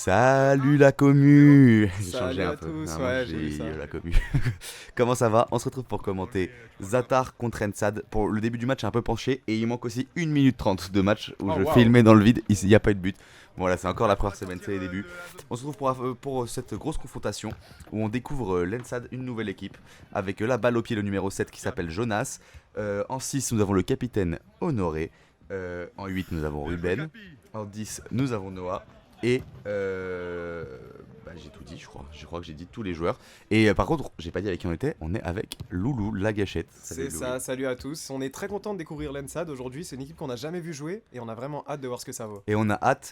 Salut la commu. J'ai changé Salut un à peu. tous, Normalement, ouais, j'ai vu ça. la commu. Comment ça va? On se retrouve pour commenter Zatar contre Ensad. Pour le début du match est un peu penché et il manque aussi 1 minute 30 de match où Oh je waouh. filmais dans le vide. Il n'y a pas eu de but. Bon, voilà, c'est encore la première semaine, c'est les débuts. On se retrouve pour cette grosse confrontation où on découvre l'Ensad, une nouvelle équipe, avec la balle au pied, le numéro 7 qui s'appelle Jonas. En 6, nous avons le capitaine Honoré. En 8, nous avons Ruben. En 10, nous avons Noah. Et j'ai tout dit, je crois. Je crois que j'ai dit tous les joueurs. Et par contre, j'ai pas dit avec qui on était. On est avec Loulou, la gâchette. Salut, C'est Loulou. ça, salut à tous. On est très content de découvrir l'ENSAD aujourd'hui. C'est une équipe qu'on n'a jamais vu jouer et on a vraiment hâte de voir ce que ça vaut. Et on a hâte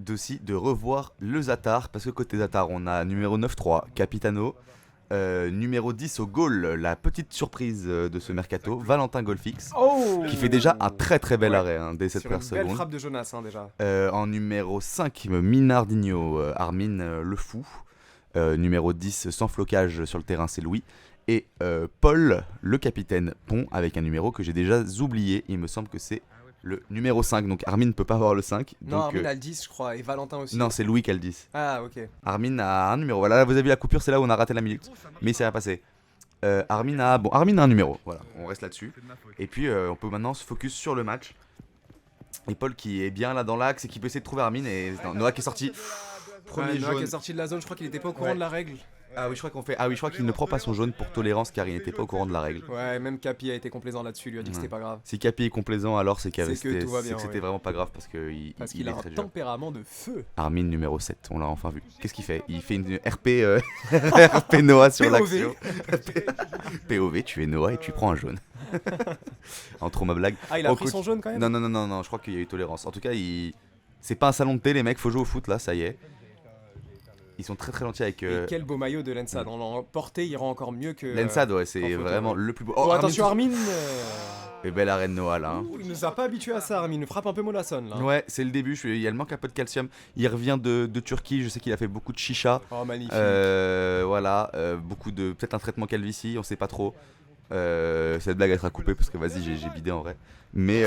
aussi de revoir le Zatar. Parce que côté Zatar, on a numéro 9-3, Capitano. Numéro 10 au goal, la petite surprise de ce mercato, Valentin Golfix. Oh Qui fait déjà un très très bel Ouais. arrêt dès cette Sur une première belle seconde. frappe de Jonas déjà. En numéro 5, Minardinho, Armin le fou. Numéro 10, sans flocage sur le terrain, c'est Louis. Et Paul, le capitaine Pont, avec un numéro que j'ai déjà oublié. Il me semble que c'est le numéro 5. Donc Armin ne peut pas avoir le 5. Non, Donc, Armin a le 10 je crois et Valentin aussi. non, c'est Louis qui a le 10. Ah ok. Armin a un numéro. Voilà, là, vous avez vu la coupure, c'est là où on a raté la minute. Mais c'est rien passé. Armin a un numéro. Voilà, on reste là-dessus. Et puis on peut maintenant se focus sur le match. Et Paul qui est bien là dans l'axe et qui peut essayer de trouver Armin. Et non, Noah qui est sorti. Premier Noah qui jaune. est sorti de la zone, je crois qu'il était pas au courant Ouais. de la règle. Ah oui, je crois qu'il ne prend pas son jaune pour tolérance car il n'était pas au courant de la règle. Ouais, même Capi a été complaisant là-dessus, il lui a dit que Ouais. c'était pas grave. Si Capi est complaisant, alors c'est C'est que tout va bien, c'était ouais. vraiment pas grave parce qu'il Parce il qu'il est a un très dur. tempérament de feu. Armin numéro 7, on l'a enfin vu. Qu'est-ce qu'il fait? Il fait une RP, RP Noah sur POV. l'action. POV, tu es Noah et tu prends un jaune. En trop ma blague. Ah, il a Oh, pris coach. son jaune quand même. Non, je crois qu'il y a eu tolérance. En tout cas, c'est pas un salon de thé, les mecs, faut jouer au foot là, ça y est. Ils sont très très gentils avec. Et quel beau maillot de l'ENSAD. En portée, il rend encore mieux que. L'Ensad, ouais, en c'est photo, vraiment ouais. le plus beau. Oh, attention, Armin. Armin. Et belle arène Noah là. Hein. Il nous a pas habitué à ça, Armin. Il nous frappe un peu mollasson là. Ouais, c'est le début, il y a le manque un peu de calcium. Il revient de Turquie, je sais qu'il a fait beaucoup de chicha. Oh, magnifique. Voilà, beaucoup de. Peut-être un traitement calvitie, on sait pas trop. Cette blague elle sera coupée parce que vas-y, j'ai bidé en vrai. Mais,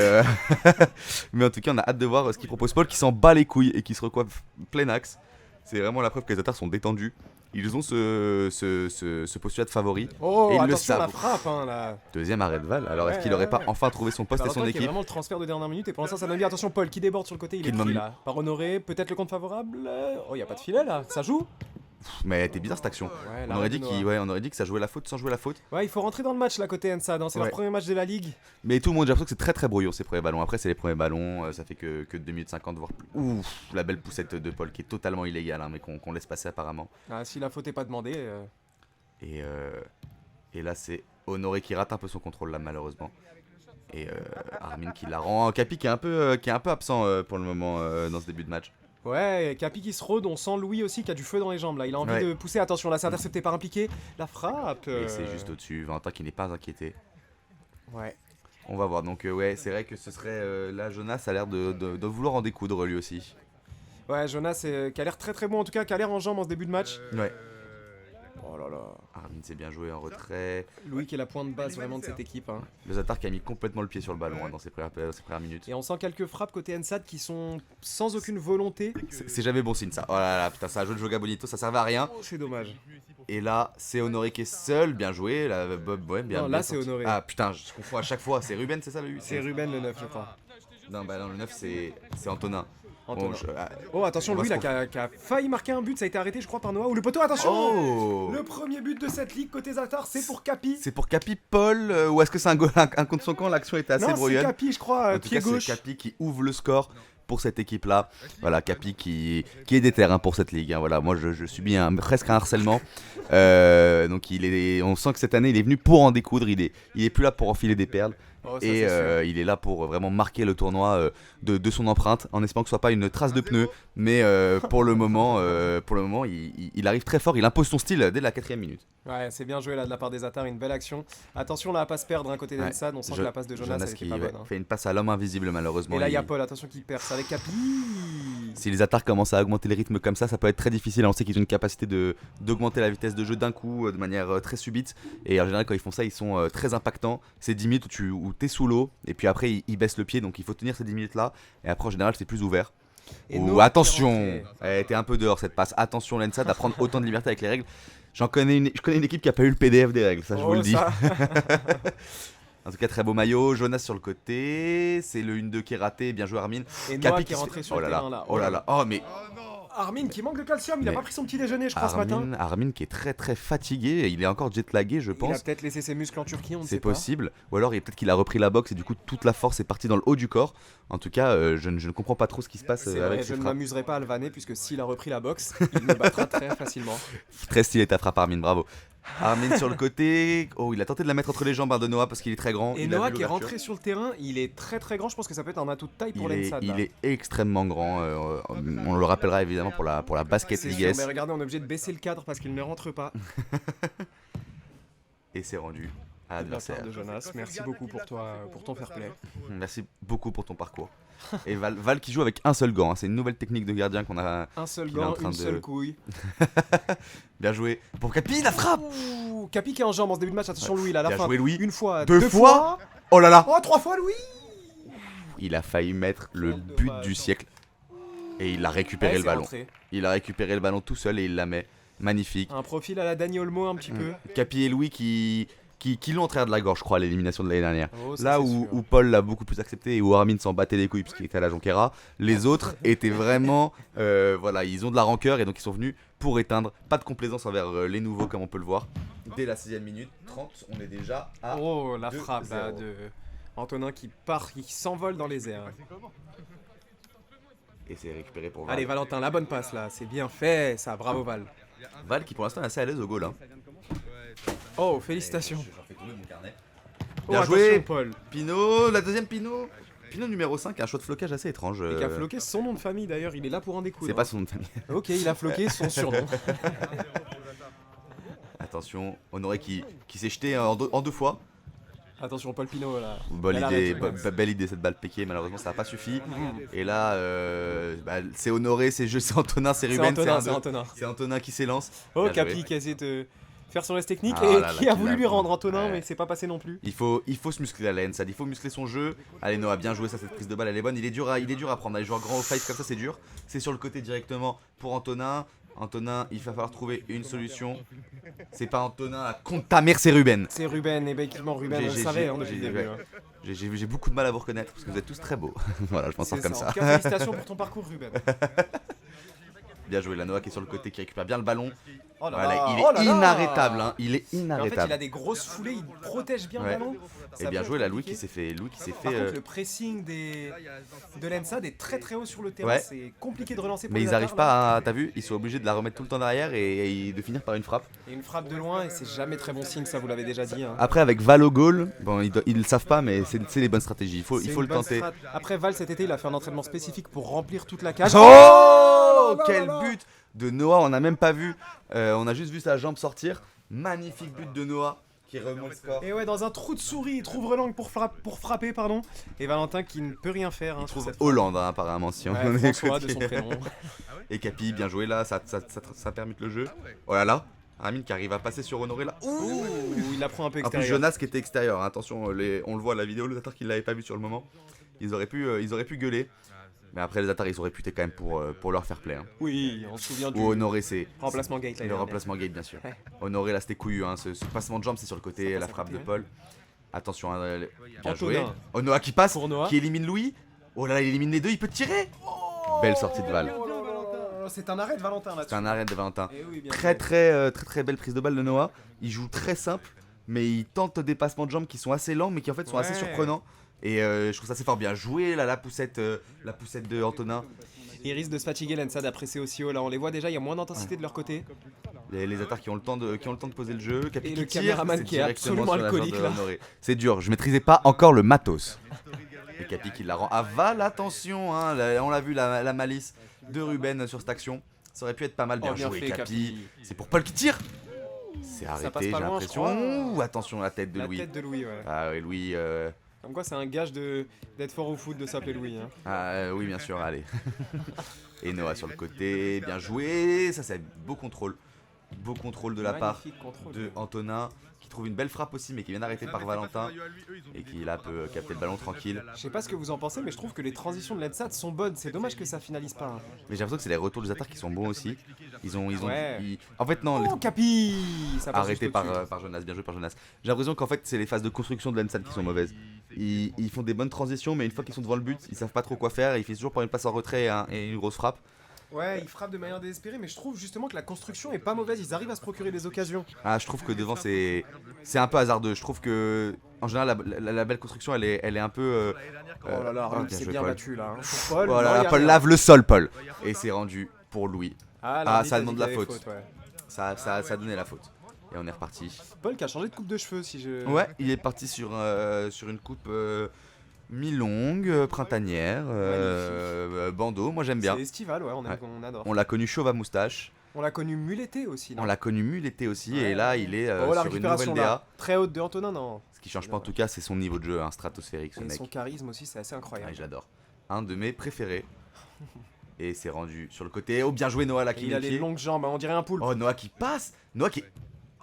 mais en tout cas, on a hâte de voir ce qu'il propose Paul qui s'en bat les couilles et qui se recoiffe plein axe. C'est vraiment la preuve que les Tatars sont détendus. Ils ont ce postulat de favori. Oh, et ils le attention la savent. frappe hein, là. Deuxième arrêt de Val. Alors est-ce Ouais, qu'il aurait ouais, pas ouais. enfin trouvé son poste et Valentin son qui est équipe? vraiment le transfert de dernière minute et pour l'instant ça donne bien. Attention Paul qui déborde sur le côté, il Qui est demande- pris là. Par Honoré, peut-être le compte favorable. Oh, y a pas de filet là, ça joue. Mais elle était bizarre cette action. Ouais, On aurait dit on aurait dit que ça jouait la faute sans jouer la faute. Ouais, il faut rentrer dans le match là côté Ensad, hein. C'est Ouais. leur premier match de la ligue. Mais tout le monde, j'ai l'impression que c'est très très brouillon ces premiers ballons. Après, c'est les premiers ballons, ça fait que 2 minutes 50, voire plus. Ouf, la belle poussette de Paul qui est totalement illégale, mais qu'on laisse passer apparemment. Ah, si la faute est pas demandée. Et là, c'est Honoré qui rate un peu son contrôle là, malheureusement. Et Armin qui la rend. Capi qui est un peu absent pour le moment dans ce début de match. Ouais, Capi qui se rôde, on sent Louis aussi qui a du feu dans les jambes là. Il a envie Ouais. de pousser, attention là, c'est intercepté par un piqué. La frappe. Et c'est juste au-dessus. Valentin qui n'est pas inquiété. Ouais. On va voir. Donc, ouais, c'est vrai que ce serait. Là, Jonas a l'air de vouloir en découdre lui aussi. Ouais, Jonas qui a l'air très très bon en tout cas, qui a l'air en jambes en ce début de match. Ouais. Oh là là. Armin s'est bien joué en retrait. Louis qui est la pointe basse vraiment de cette équipe. Hein. Le Zatar qui a mis complètement le pied sur le ballon dans ses premières minutes. Et on sent quelques frappes côté Ensad qui sont sans aucune volonté. C'est jamais bon signe ça. Oh là là, putain, ça a joué le Joga Bonito, ça servait à rien. Oh, c'est dommage. Et là, c'est Honoré qui est seul, bien joué. Là, Bob, ouais, bien. Non, bien là, c'est sorti. Honoré. Ah putain, je confonds à chaque fois. C'est Ruben, c'est ça le C'est Ruben le 9 je crois. Non, bah non, le 9 c'est Antonin. Antonin. Bon, Oh attention, on va Louis se là qui a failli marquer un but, ça a été arrêté je crois par Noah. Ou le poteau, attention. Oh Le premier but de cette ligue côté Zatar, c'est pour Capi. C'est pour Capi Paul ou est-ce que c'est un contre son camp? L'action était assez Non, c'est brouillonne. Capi je crois, En tout pied cas, gauche. c'est Capi qui ouvre le score pour cette équipe-là. Voilà, Capi qui est déter pour cette ligue. Hein. Voilà, moi je subis presque un harcèlement. Donc on sent que cette année il est venu pour en découdre. Il est plus là pour enfiler des perles. Oh, ça, Et c'est sûr. il est là pour vraiment marquer le tournoi de son empreinte, en espérant que ce soit pas une trace de pneu. Mais pour le moment, il arrive très fort. Il impose son style dès la 4ème minute. Ouais, c'est bien joué là de la part des Atars, une belle action. Attention là à pas se perdre d'un côté Ouais. d'Ensad, on sent que la passe de Jonas, elle qui était pas bonne. Hein. fait une passe à l'homme invisible malheureusement. Et là il y a Paul, attention qui perce avec Capi. Si les attaques commencent à augmenter les rythmes comme ça peut être très difficile. On sait qu'ils ont une capacité d'augmenter la vitesse de jeu d'un coup de manière très subite. Et en général, quand ils font ça, ils sont très impactants. C'est 10 minutes où t'es sous l'eau. Et puis après, ils baissent le pied. Donc il faut tenir ces 10 minutes là. Et après, en général, c'est plus ouvert. Et Ouh, Noah qui est attention, rentré. elle était un peu dehors cette passe. Attention Lensad à prendre autant de liberté avec les règles. Je connais une équipe qui a pas eu le PDF des règles, ça je vous le dis. Ça. En tout cas, très beau maillot. Jonas sur le côté. C'est le 1-2 qui est raté. Bien joué Armin. Et Capi Noah qui qui est se rentré fait- sur Oh le là là. terrain là. Oh là là. Oh mais Armin qui manque de calcium, il a Mais pas pris son petit déjeuner je crois ce matin. Armin qui est très très fatigué. Il est encore jetlagué, je Il a pense. peut-être laissé ses muscles en Turquie, on ne C'est sait pas. possible. Ou alors peut-être qu'il a repris la boxe et du coup toute la force est partie dans le haut du corps. En tout cas, je ne comprends pas trop ce qui se passe C'est avec vrai, ses je ne frappes. m'amuserai pas à le vanner puisque s'il a repris la boxe, il me battra très facilement. Très stylé ta frappe Armin, bravo. Armin sur le côté. Oh, il a tenté de la mettre entre les jambes de Noah parce qu'il est très grand. Et Il a Noah vu qui est l'ouverture. rentré sur le terrain, il est très très grand, je pense que ça peut être un atout de taille pour l'Ensad. Il est extrêmement grand. On le rappellera évidemment pour la Basket C'est League sûr, S. mais regardez, on est obligé de baisser le cadre parce qu'il ne rentre pas. Et c'est rendu à De la part l'adversaire. de Jonas, merci beaucoup pour toi, pour ton fair play. Merci beaucoup pour ton parcours. Et Val qui joue avec un seul gant. Hein. C'est une nouvelle technique de gardien qu'on a. Un seul Qu'il est en gant, train une de- seule couille. Bien joué. Pour Capi, la frappe. Ouh, Capi qui est en jambe en ce début de match, attention Louis, là, à la Bien fin. joué, Louis. Une fois, Deux fois. Oh là là. Oh, 3 fois Louis. Il a failli mettre le Quel but dommage. du siècle. Et il a récupéré Ouais, le c'est ballon. rentré. Il a récupéré le ballon tout seul et il la met. Magnifique. Un profil à la Dani Olmo un petit peu. Capi et Louis qui l'ont en travers de la gorge, je crois, à l'élimination de l'année dernière. Oh, ça, Là c'est où, sûr. où Paul l'a beaucoup plus accepté et où Armin s'en battait les couilles puisqu'il était à la Jonquera, les autres étaient vraiment. Voilà, ils ont de la rancœur et donc ils sont venus pour éteindre. Pas de complaisance envers les nouveaux, comme on peut le voir. Dès la 6ème minute 30, on est déjà à. Oh, la 2-0. frappe là, de Antonin qui part, qui s'envole dans les airs. Et c'est récupéré pour Val. Allez Valentin, la bonne passe là, c'est bien fait ça, bravo Val. Val qui pour l'instant est assez à l'aise au goal. Hein. Oh, félicitations. J'en fais tomber mon carnet. Oh, Bien attention, joué. Paul. Pinot, la deuxième Pinot. Pinot numéro 5, un choix de flocage assez étrange. Et qui a floqué son nom de famille d'ailleurs, il est là pour en découdre. C'est pas son nom de famille. Ok, il a floqué son surnom. Attention, Honoré qui s'est jeté en deux fois. Attention Paul Pinot là. Bonne Elle idée, arrête. belle idée cette balle piquée, malheureusement ça n'a pas suffi. Et là, c'est Honoré, c'est Antonin, c'est C'est Ruben, Antonin, un c'est deux. Antonin. C'est Antonin qui s'élance. Oh, Bien Capi joué. qui a essayé de faire son reste technique Ah et là là, qui a qui voulu l'a- lui rendre Antonin, Ouais. mais c'est pas passé non plus. Il faut se muscler à la Lensad, il faut muscler son jeu. Allez Noah, bien joué ça, cette prise de balle elle est bonne. Il est dur à prendre, les joueurs grands au fight comme ça c'est dur. C'est sur le côté directement pour Antonin. Antonin, il va falloir trouver une solution. C'est pas Antonin, la compte ta mère, c'est Ruben. C'est Ruben, et effectivement Ruben, on le savait hein, depuis le début. hein. J'ai beaucoup de mal à vous reconnaître parce que vous êtes tous très beaux. Voilà, je m'en sors C'est comme ça. ça. En tout cas, félicitations pour ton parcours Ruben. Bien joué, la Noah qui est sur le côté, qui récupère bien le ballon. Oh là Voilà, là, il est oh là là. inarrêtable, hein. Il est Mais en fait, inarrêtable. il a des grosses foulées, il protège bien Ouais. le ballon. Et Ça bien peut joué, être la Louis compliqué. qui s'est fait. Par contre, le pressing de l'Ensad est très très haut sur le terrain. Ouais. C'est compliqué de relancer pour Mais les ils n'arrivent attaques, pas à. T'as vu, ils sont obligés de la remettre tout le temps derrière et de finir par une frappe. là. Et une frappe de loin, et c'est jamais très bon signe, ça vous l'avez déjà dit. hein. Après, avec Val au goal, bon, ils le savent pas, mais c'est les bonnes stratégies. Il faut C'est le une bonne tenter. strat. Après Val cet été, il a fait un entraînement spécifique pour remplir toute la cage. Oh, là quel là. but de Noah, on n'a même pas vu. On a juste vu sa jambe sortir. Magnifique but de Noah qui remonte le score. Et ouais, dans un trou de souris, il trouve Relang pour frapper, pardon. Et Valentin qui ne peut rien faire. hein, Il sur trouve cette Hollande, hein, apparemment, si on Ouais, est François de côté. son prénom. Et Capi, bien joué là, ça permute le jeu. Oh là là, Ramin qui arrive à passer sur Honoré là. Ouh, il la prend un peu En plus, extérieur. Jonas qui était extérieur, hein. Attention, on le voit à la vidéo, les attaques qui l'avaient pas vu sur le moment, ils auraient pu gueuler. Mais après, les attaques ils ont réputé quand même pour leur faire play. Hein. Oui, on se souvient du Ou Honoré, c'est remplacement Gate. l'année le dernière. remplacement Gate, bien sûr. Ouais. Honoré là, c'était couillu, hein. Ce passement de jambe, c'est sur le côté, Ça la passe à frappe de côté, Paul. Attention, hein, bien Antonin. joué. Oh, Noah qui passe, Pour Noah. qui élimine Louis. Oh là là, il élimine les deux, il peut tirer. Belle sortie de balle. Oh là là là, c'est un arrêt de Valentin là-dessus. C'est un arrêt de Valentin. Eh oui, bien Très joué. très belle prise de balle de Noah. Il joue très simple, mais il tente des passements de jambes qui sont assez lents, mais qui en fait sont assez Ouais. surprenants. Et je trouve ça assez fort, bien joué là, la poussette de Antonin. Il risque de se fatiguer, l'Ensad après c'est aussi haut là. On les voit déjà, il y a moins d'intensité de leur côté. Les attaques qui ont le temps de poser le jeu. Capi Et qui le tire, caméraman c'est qui est directement absolument sur la jambe alcoolique, de là. Honoré. C'est dur, je maîtrisais pas encore le matos. Et Capi qui la rend à Val, attention, hein, on l'a vu la malice de Ruben sur cette action. Ça aurait pu être pas mal, bien Oh, bien joué fait, Capi. Capi. C'est pour Paul qui tire. C'est passe arrêté, pas j'ai loin, je l'impression. crois. Ouh, attention la tête de La Louis. tête de Louis, ouais. Ah oui, Louis. Comme quoi, c'est un gage d'être fort au foot de s'appeler Louis. Hein. Oui, bien sûr, allez. Et Noah sur le côté, bien joué. Ça, c'est beau contrôle. Beau contrôle de la part Magnifique contrôle. de Antonin trouve une belle frappe aussi, mais qui est bien arrêtée par Valentin. Et qui là peut capter le ballon tranquille. Je sais pas ce que vous en pensez, mais je trouve que les transitions de l'Ensad sont bonnes. C'est dommage que ça finalise pas. Hein. Mais j'ai l'impression que c'est les retours des attaques qui sont bons aussi. Ouais. En fait, non, Oh, Capi ça passe arrêté juste au-dessus. par Jonas, bien joué par Jonas. J'ai l'impression qu'en fait, c'est les phases de construction de l'Ensad qui sont mauvaises. Ils font des bonnes transitions, mais une fois qu'ils sont devant le but, ils savent pas trop quoi faire. Ils finissent toujours par une passe en retrait et une grosse frappe. Ouais, ils frappent de manière désespérée, mais je trouve justement que la construction est pas mauvaise. Ils arrivent à se procurer des occasions. Ah, je trouve que devant, c'est un peu hasardeux. Je trouve que, en général, la belle construction, elle est un peu. Oh là là, Armin bien s'est joué, bien Paul. battu là. Hein. Pour Paul, Voilà, non, y a Paul rien. lave le sol, Paul. Et c'est rendu pour Louis. L'arbitre ça a demande dit la qu'il y avait faute. ouais. Ça a donné la faute. Et on est reparti. Paul qui a changé de coupe de cheveux si je. Ouais, il est parti sur une coupe mi-longue, printanière, bandeau. Moi, j'aime bien. C'est estival, ouais, Ouais. on adore. On l'a connu chauve à moustache. On l'a connu muletté aussi, non On l'a connu muletté aussi. Ouais. Et là, il est Oh, la sur une récupération nouvelle DA. là. Très haute de Antonin, non. Ce qui change pas en tout cas, c'est son niveau de jeu, stratosphérique, ce Et mec. son charisme aussi, c'est assez incroyable. Ouais, j'adore. Un de mes préférés. Et c'est rendu sur le côté. Oh, bien joué Noah là Et qui il met a le les pied. longues jambes, hein, on dirait un poulpe. Oh, Noah qui passe. Noah qui.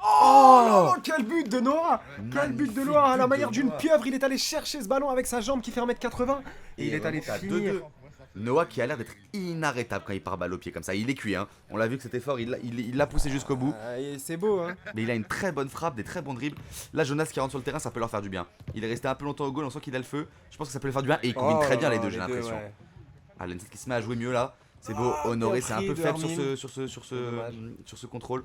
Oh, quel but de Noah! Quel but de Magnifique Noah! À la but manière de d'une Noah. pieuvre, il est allé chercher ce ballon avec sa jambe qui fait 1m80 et il est allé remonte à finir. 2-2. Noah qui a l'air d'être inarrêtable quand il part balle au pied comme ça. Il est cuit, hein. On l'a vu que c'était fort, il l'a poussé jusqu'au bout. Et c'est beau, hein. Mais il a une très bonne frappe, des très bons dribbles. Là, Jonas qui rentre sur le terrain, ça peut leur faire du bien. Il est resté un peu longtemps au goal, on sent qu'il a le feu. Je pense que ça peut lui faire du bien et il combine Oh très là bien là, les deux, j'ai l'impression. ouais. Ah, Lensad qui se met à jouer mieux là. C'est beau, Honoré, bien c'est un pris peu de faible Armin. Dommage. sur ce contrôle.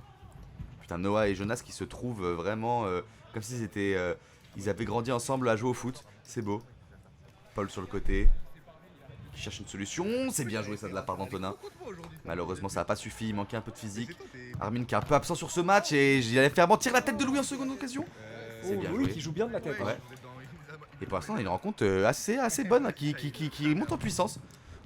Putain, Noah et Jonas qui se trouvent vraiment comme s'ils étaient. Ils avaient grandi ensemble à jouer au foot. C'est beau. Paul sur le côté. Qui cherche une solution. C'est bien joué ça de la part d'Antonin. Malheureusement, ça n'a pas suffi. Il manquait un peu de physique. Armin qui est un peu absent sur ce match. Et j'allais faire mentir la tête de Louis en seconde occasion. C'est Oh, bien Louis joué. qui joue bien de la tête. Ouais. Et pour l'instant, on a une rencontre assez bonne hein, qui monte en puissance.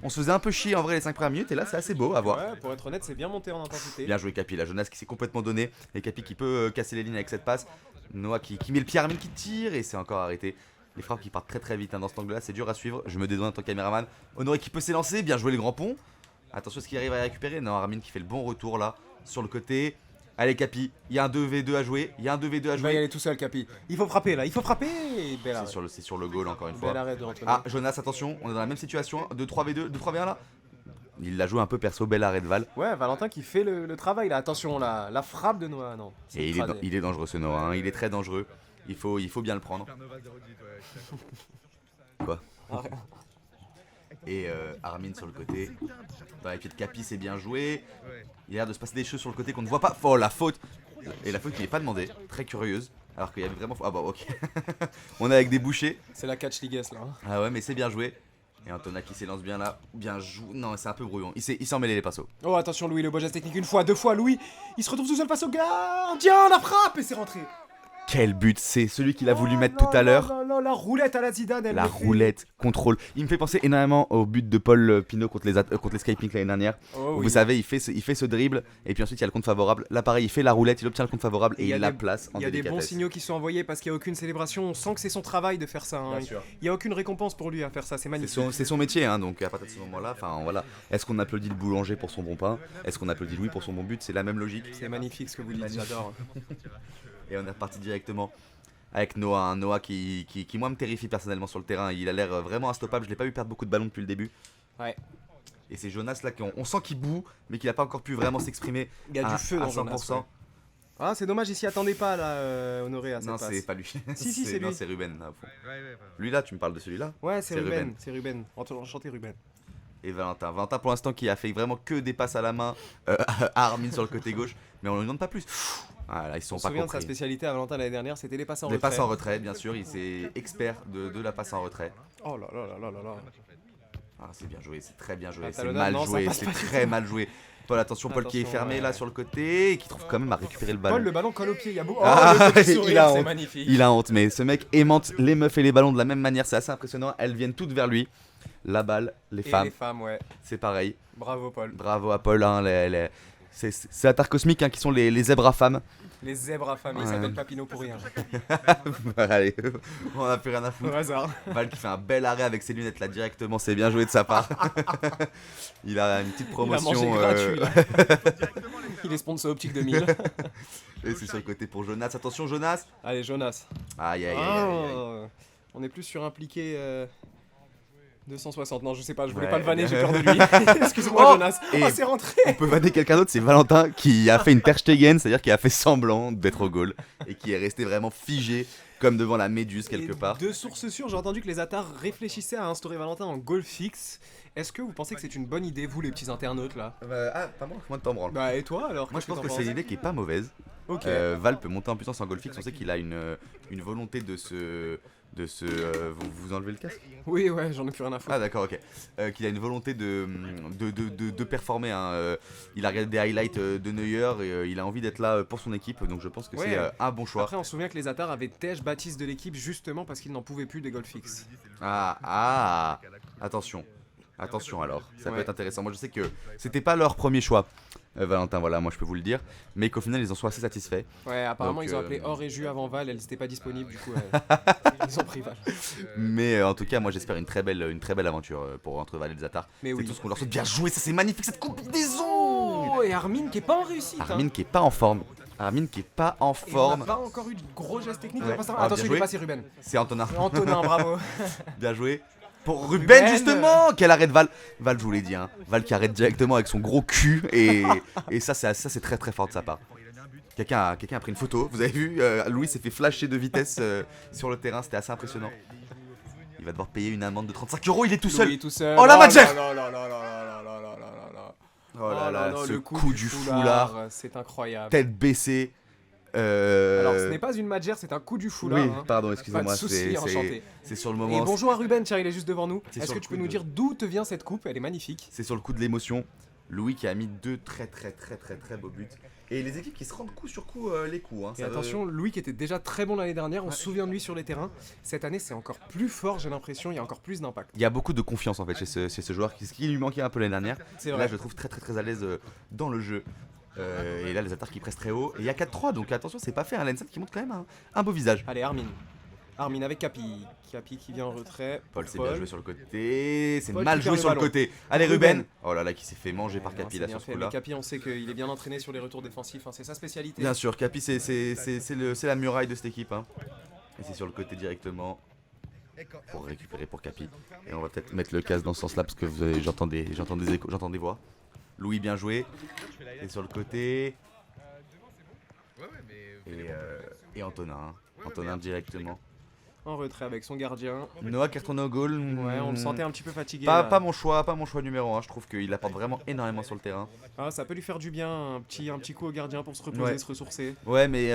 On se faisait un peu chier en vrai les 5 premières minutes. Et là, c'est assez beau à voir. Ouais, pour être honnête, c'est bien monté en intensité. Bien joué Capi, la Jonas qui s'est complètement donné. Et Capi qui peut casser les lignes avec cette passe. Noah qui met le pied, Armin qui tire et c'est encore arrêté. Les frappes qui partent très très vite hein, dans cet angle là, c'est dur à suivre. Je me dédouane en tant que caméraman. Honoré qui peut s'élancer, bien joué les grands ponts. Attention à ce qu'il arrive à récupérer. Non, Armin qui fait le bon retour là, sur le côté. Allez Capi, il y a un 2v2 à jouer. Il y a un 2v2 à Il va y jouer. aller tout seul, Capi. Il faut frapper là, il faut frapper. Bel arrêt. C'est sur le goal encore une Bel fois. arrêt de Antonin. Ah, Jonas, attention, on est dans la même situation. 2-3v2, 2-3v1 là. Il l'a joué un peu perso, bel arrêt de Val. Ouais, Valentin qui fait le travail là. Attention là, la frappe de Noah, non. c'est Et écrasé. il est dangereux ce Noah, hein. Il est très dangereux. Il faut bien le prendre. Quoi? Et Armin sur le côté. Dans les pieds de Capi, c'est bien joué. Il a l'air de se passer des choses sur le côté qu'on ne voit pas. Oh, la faute! Et la faute qui n'est pas demandée. Très curieuse. Alors qu'il y avait vraiment. Ah, bah, ok. On est avec des bouchées. C'est la catch ligue là. Hein. Ah, ouais, mais c'est bien joué. Et Antonin qui s'élance bien là. Bien joué. Non, c'est un peu brouillon. Il s'est emmêlé les pinceaux. Oh attention Louis, le beau geste technique une fois, deux fois, Louis. Il se retrouve tout seul face au gardien, la frappe et c'est rentré. Quel but! C'est celui qu'il a voulu Oh mettre là tout à là l'heure. là là, la roulette à la Zidane. Elle La le fait. roulette, contrôle. Il me fait penser énormément au but de Paul Pinot contre les Skypink l'année dernière. Oh, Vous oui. savez, il fait ce dribble et puis ensuite il y a le compte favorable. Là pareil, il fait la roulette, il obtient le compte favorable et Il y a il la des- place en Il y a des bons délicatesse. signaux qui sont envoyés parce qu'il n'y a aucune célébration. On sent que c'est son travail de faire ça. Hein. Bien sûr. Il n'y a aucune récompense pour lui à faire ça. C'est magnifique. C'est son métier, hein, donc à partir de ce moment-là, enfin voilà. Est-ce qu'on applaudit le boulanger pour son bon pain? Est-ce qu'on applaudit Louis pour son bon but? C'est la même logique. C'est magnifique ce que vous dites. J'adore. Et on est reparti directement avec Noah. Un Noah qui moi me terrifie personnellement sur le terrain. Il a l'air vraiment instoppable. Je l'ai pas vu perdre beaucoup de ballons depuis le début. Ouais. Et c'est Jonas là qu'on sent qu'il boue, mais qu'il a pas encore pu vraiment s'exprimer. Il y a à, du feu à dans Jonas. 100%. Ouais. Ah, c'est dommage, il s'y attendait pas là, Honoré à cette Non, passe. c'est pas lui. Si, si, c'est non, lui. c'est Ruben. Là, au fond. Lui là, tu me parles de celui-là. Ouais, c'est C'est Ruben. Ruben. C'est Ruben. Enchanté Ruben. Et Valentin. Valentin pour l'instant qui a fait vraiment que des passes à la main à Armin sur le côté gauche. Mais on ne lui demande pas plus. Voilà, ils sont On se pas souvient de sa compris. spécialité à Valentin l'année dernière, c'était les passes en Les retrait. passes en retrait, bien sûr. Il s'est expert de la passe en retrait. Oh là là là là là là. Ah, c'est bien joué, c'est très bien joué. Ah, C'est Talonnade, mal non, ça joué, passe c'est pas du très tout. mal joué. Paul, attention, Paul qui est Attention, fermé ouais. là sur le côté et qui trouve quand même à récupérer le ballon. Paul, le ballon colle au pied, il y a beau. Oh, Ah, le petit il sourire, a c'est honte. magnifique. Il a honte, mais ce mec aimante les meufs et les ballons de la même manière, c'est assez impressionnant. Elles viennent toutes vers lui. La balle, les Et femmes, les femmes, ouais. c'est pareil. Bravo, Paul. Bravo à Paul, hein, c'est la Terre Cosmique hein, qui sont les zèbres à femmes. Les zèbres à femmes, ils Ouais. s'appellent Papineau pour rien. Allez, on a plus rien à Au foutre. hasard. Val qui fait un bel arrêt avec ses lunettes là directement, c'est bien joué de sa part. Il a une petite Il a mangé promotion. gratuit, là. Il est sponsor Optique 2000. Et c'est sur le côté pour Jonas. Attention, Jonas. Allez, Jonas. Aïe, aïe, aïe, aïe, aïe. Ah, on est plus sur impliqué 260. Non, je sais pas, je voulais Ouais. pas le vanner, j'ai peur de lui. Excuse-moi, Oh, Jonas. et- Oh, c'est rentré. On peut vanner quelqu'un d'autre, c'est Valentin qui a fait une Ter Stegen, c'est-à-dire qui a fait semblant d'être au goal et qui est resté vraiment figé comme devant la méduse quelque Et part. de sources sûres, j'ai entendu que les Atars réfléchissaient à instaurer Valentin en goal fixe. Est-ce que vous pensez que c'est une bonne idée, vous les petits internautes là? Pas moi de t'en branle. Bah et toi alors? Moi je qu'est-ce pense que t'en c'est une penses? idée qui est pas mauvaise. Ok. Val peut monter en puissance en goal fixe, on sait qu'il a une volonté vous enlevez le casque? Oui, ouais, j'en ai plus rien à foutre. Ah d'accord, ok. Qu'il a une volonté de performer. Hein. Il a regardé des highlights de Neuer et il a envie d'être là pour son équipe, donc je pense que Ouais. c'est un bon choix. Après, on se souvient que les Atars avaient tèche Baptiste de l'équipe justement parce qu'ils n'en pouvaient plus des goals fixes. Attention. Attention alors, ça peut Ouais. être intéressant. Moi je sais que c'était pas leur premier choix, Valentin, voilà, moi je peux vous le dire. Mais qu'au final ils en sont assez satisfaits. Ouais, apparemment Donc, ils ont appelé Or et Jus avant Val, elles n'étaient pas disponibles, du coup ils ont pris Val. Mais en tout cas, moi j'espère une très belle aventure pour entre Val et les Atars. Mais C'est oui. tout ce qu'on leur souhaite. Bien joué, ça c'est magnifique cette combinaison. Oh, et Armin qui est pas en réussite. Armin qui est pas en forme. Armin qui est pas en Et on forme. n'a pas encore eu de gros gestes techniques. Ouais. on va pas savoir. Ah, Attention, bien il est joué. passé Ruben. C'est Antonin. Antonin, bravo. Bien joué. Pour Ruben. Ruben justement, quel arrêt de Val. Val, je vous l'ai dit, hein. Val qui arrête directement avec son gros cul et ça c'est très très fort de sa part. Quelqu'un a pris une photo, vous avez vu, Louis s'est fait flasher de vitesse sur le terrain, c'était assez impressionnant. Il va devoir payer une amende de 35 €, il est tout seul. Louis tout seul. Oh, la Madjer. là là là là là là là là là là. Oh là là, non, ce le coup du foulard, c'est incroyable. tête baissée. Alors ce n'est pas une Madjer, c'est un coup du foulard. Oui, hein. pardon, Pas excusez-moi, de soucis, enchanté. c'est sur le Et moment, bonjour à Ruben, tiens, il est juste devant nous. C'est Est-ce sur que le tu peux coup nous de- dire d'où te vient cette coupe? Elle est magnifique. c'est sur le coup de l'émotion. Louis qui a mis deux très beaux buts. Et les équipes qui se rendent coup sur coup les coups. Hein, Et ça veut- attention, Louis qui était déjà très bon l'année dernière, on Ouais. se souvient de lui sur les terrains. Cette année, c'est encore plus fort, j'ai l'impression, il y a encore plus d'impact. Il y a beaucoup de confiance en fait chez ce joueur, ce qui lui manquait un peu l'année dernière. C'est Là, vrai. je le trouve très à l'aise dans le jeu. Et là, les attaques qui pressent très haut. Et il y a 4-3, donc attention, c'est pas fait. Un Lensat qui montre quand même un beau visage. Allez, Armin. Armin avec Capi. Capi qui vient en retrait. Paul, c'est bien joué sur le côté. C'est Paul mal qui joué perd sur le le ballon. côté. Allez, Ruben. Ruben. Oh là là, qui s'est fait manger par Non, Capi c'est là bien sur ce fait, mais coup-là. Capi, on sait qu'il est bien entraîné sur les retours défensifs, hein, c'est sa spécialité. Bien sûr, Capi, c'est la muraille de cette équipe. Hein. Et c'est sur le côté directement pour récupérer pour Capi. Et on va peut-être mettre le casque dans ce sens-là parce que j'entends des échos, j'entends des voix. Louis, bien joué. Et sur le côté. Et Antonin. Hein. Antonin directement. En retrait avec son gardien. Noah qui retourne au goal. Ouais, on le sentait un petit peu fatigué. Pas, là. pas mon choix numéro 1. Je trouve qu'il apporte vraiment énormément sur le terrain. Ah, ça peut lui faire du bien, un petit coup au gardien pour se reposer, Ouais. se ressourcer. Ouais, mais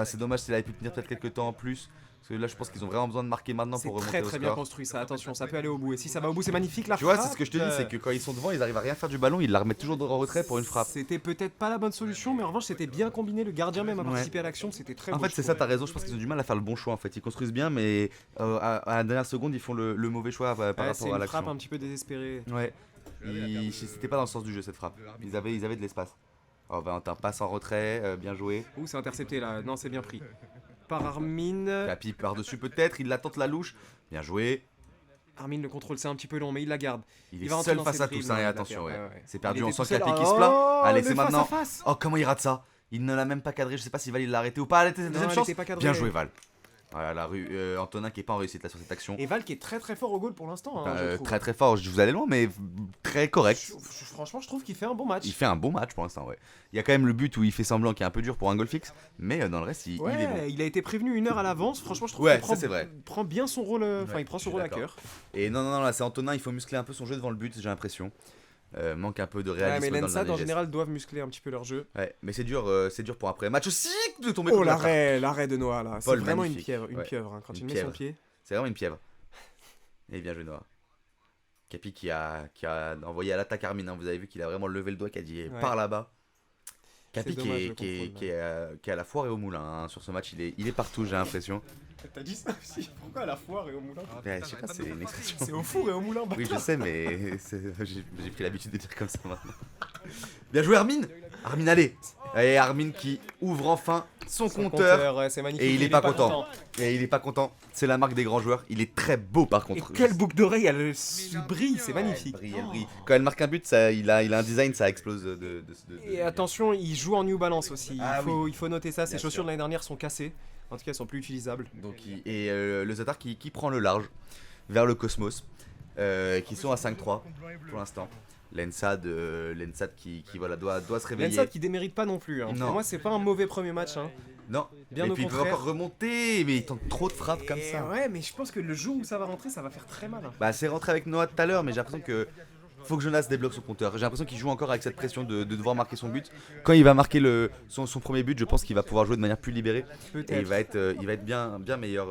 c'est dommage s'il avait pu tenir peut-être quelques temps en plus. Parce que là, je pense qu'ils ont vraiment besoin de marquer maintenant C'est pour remonter très au très bien score. construit ça, attention, ça peut aller au bout. Et si ça va au bout, c'est magnifique la Tu vois, frappe. c'est ce que je te dis, c'est que quand ils sont devant, ils arrivent à rien faire du ballon, ils la remettent toujours en retrait pour une frappe. C'était peut-être pas la bonne solution, mais en revanche, c'était bien combiné. Le gardien même a Ouais. participé à l'action, c'était très En beau, fait, je c'est ça, trouve. t'as raison. Je pense qu'ils ont du mal à faire le bon choix. En fait, ils construisent bien, mais à la dernière seconde, ils font le mauvais choix par Ouais, c'est rapport à une frappe l'action. un petit peu désespérée. Ouais. C'était pas dans le sens du jeu cette frappe. Ils avaient de l'espace. Oh, Valentin passe en retrait, bien joué. Ouh, c'est intercepté là. Non, c'est bien pris. Par Armin. Capi par-dessus peut-être, il l'attente la louche. Bien joué. Armin, le contrôle, c'est un petit peu long, mais il la garde. Il Il est va seul entrer dans face ses à tous, dribbles, hein, et il a attention, perdu, ouais. ouais. C'est perdu, Il on était sent tout seul. Capi qui se plaint. Oh, Allez, le c'est face à maintenant. face. Oh, comment il rate ça? Il ne l'a même pas cadré, je sais pas si Val il l'a arrêté ou pas. Allez, deuxième Non, elle chance. était pas cadrée. Bien joué, Val. Voilà, Antonin qui est pas en réussite là sur cette action. Et Val qui est très très fort au goal pour l'instant. Hein, je trouve. Très fort, je vous allais loin, mais très correct. Franchement, je trouve qu'il fait un bon match. Il fait un bon match pour l'instant, ouais. Il y a quand même le but où il fait semblant qui est un peu dur pour un goal fixe, mais dans le reste, il est bon. Ouais, il a été prévenu 1 heure à l'avance. Franchement, je trouve Ouais, qu'il ça, c'est vrai. prend bien son rôle. Enfin, Ouais, il prend je son suis rôle à d'accord. cœur. Et non, là c'est Antonin, il faut muscler un peu son jeu devant le but, j'ai l'impression. Manque un peu de Ouais, réalisme mais dans le l'Ensad dernier en geste. général doivent muscler un petit peu leur jeu. Ouais, mais c'est dur pour après match aussi de tomber Oh contre la frappe. l'arrêt de Noah là, c'est Paul, vraiment magnifique. une Ouais. pieuvre hein, quand Une il met pieuvre. son pied. C'est vraiment une pieuvre. Et bien joué Noah. Capi qui a envoyé à l'attaque Armin, hein. Vous avez vu qu'il a vraiment levé le doigt, qui a dit Ouais. par là-bas. Capi C'est qui dommage, est, le qui, est, contrôle, qui, est, qui est à la foire et au moulin hein. Sur ce match, il est partout, j'ai l'impression. T'as dit ça aussi? Pourquoi à la foire et au moulin? Ouais, je sais pas, c'est une expression. C'est au four et au moulin. Oui, je sais, mais j'ai pris l'habitude de dire comme ça maintenant. Bien joué Armin. Armin, allez. Allez, Armin qui ouvre enfin son Son compteur. ouais, c'est magnifique. Et il est pas content. Et il est pas content. C'est la marque des grands joueurs. Il est très beau par Et contre. quelle boucle d'oreille, elle brille, c'est Elle magnifique. brille, elle brille. Quand elle marque un but, il a un design, ça explose Et attention, il joue en New Balance aussi. Ah Il faut noter ça. Ses Bien chaussures sûr. de l'année dernière sont cassées. En tout cas, elles sont plus utilisables. Donc, le Zatar qui prend le large vers le Cosmos, qui sont à 5-3 pour l'instant. L'Ensad qui voilà, doit se réveiller. Lensad qui démérite pas non plus. Hein. Non. Pour moi, c'est pas un mauvais premier match. Hein. Non, Bien et au puis il peut contraire. encore remonter, mais il tente trop de frappes comme ça. Ouais, mais je pense que le jour où ça va rentrer, ça va faire très mal. Hein. Bah, c'est rentré avec Noah tout à l'heure, mais j'ai l'impression que faut que Jonas débloque son compteur. J'ai l'impression qu'il joue encore avec cette pression de devoir marquer son but. Quand il va marquer son premier but, je pense qu'il va pouvoir jouer de manière plus libérée. Et Peut-être. il va être bien meilleur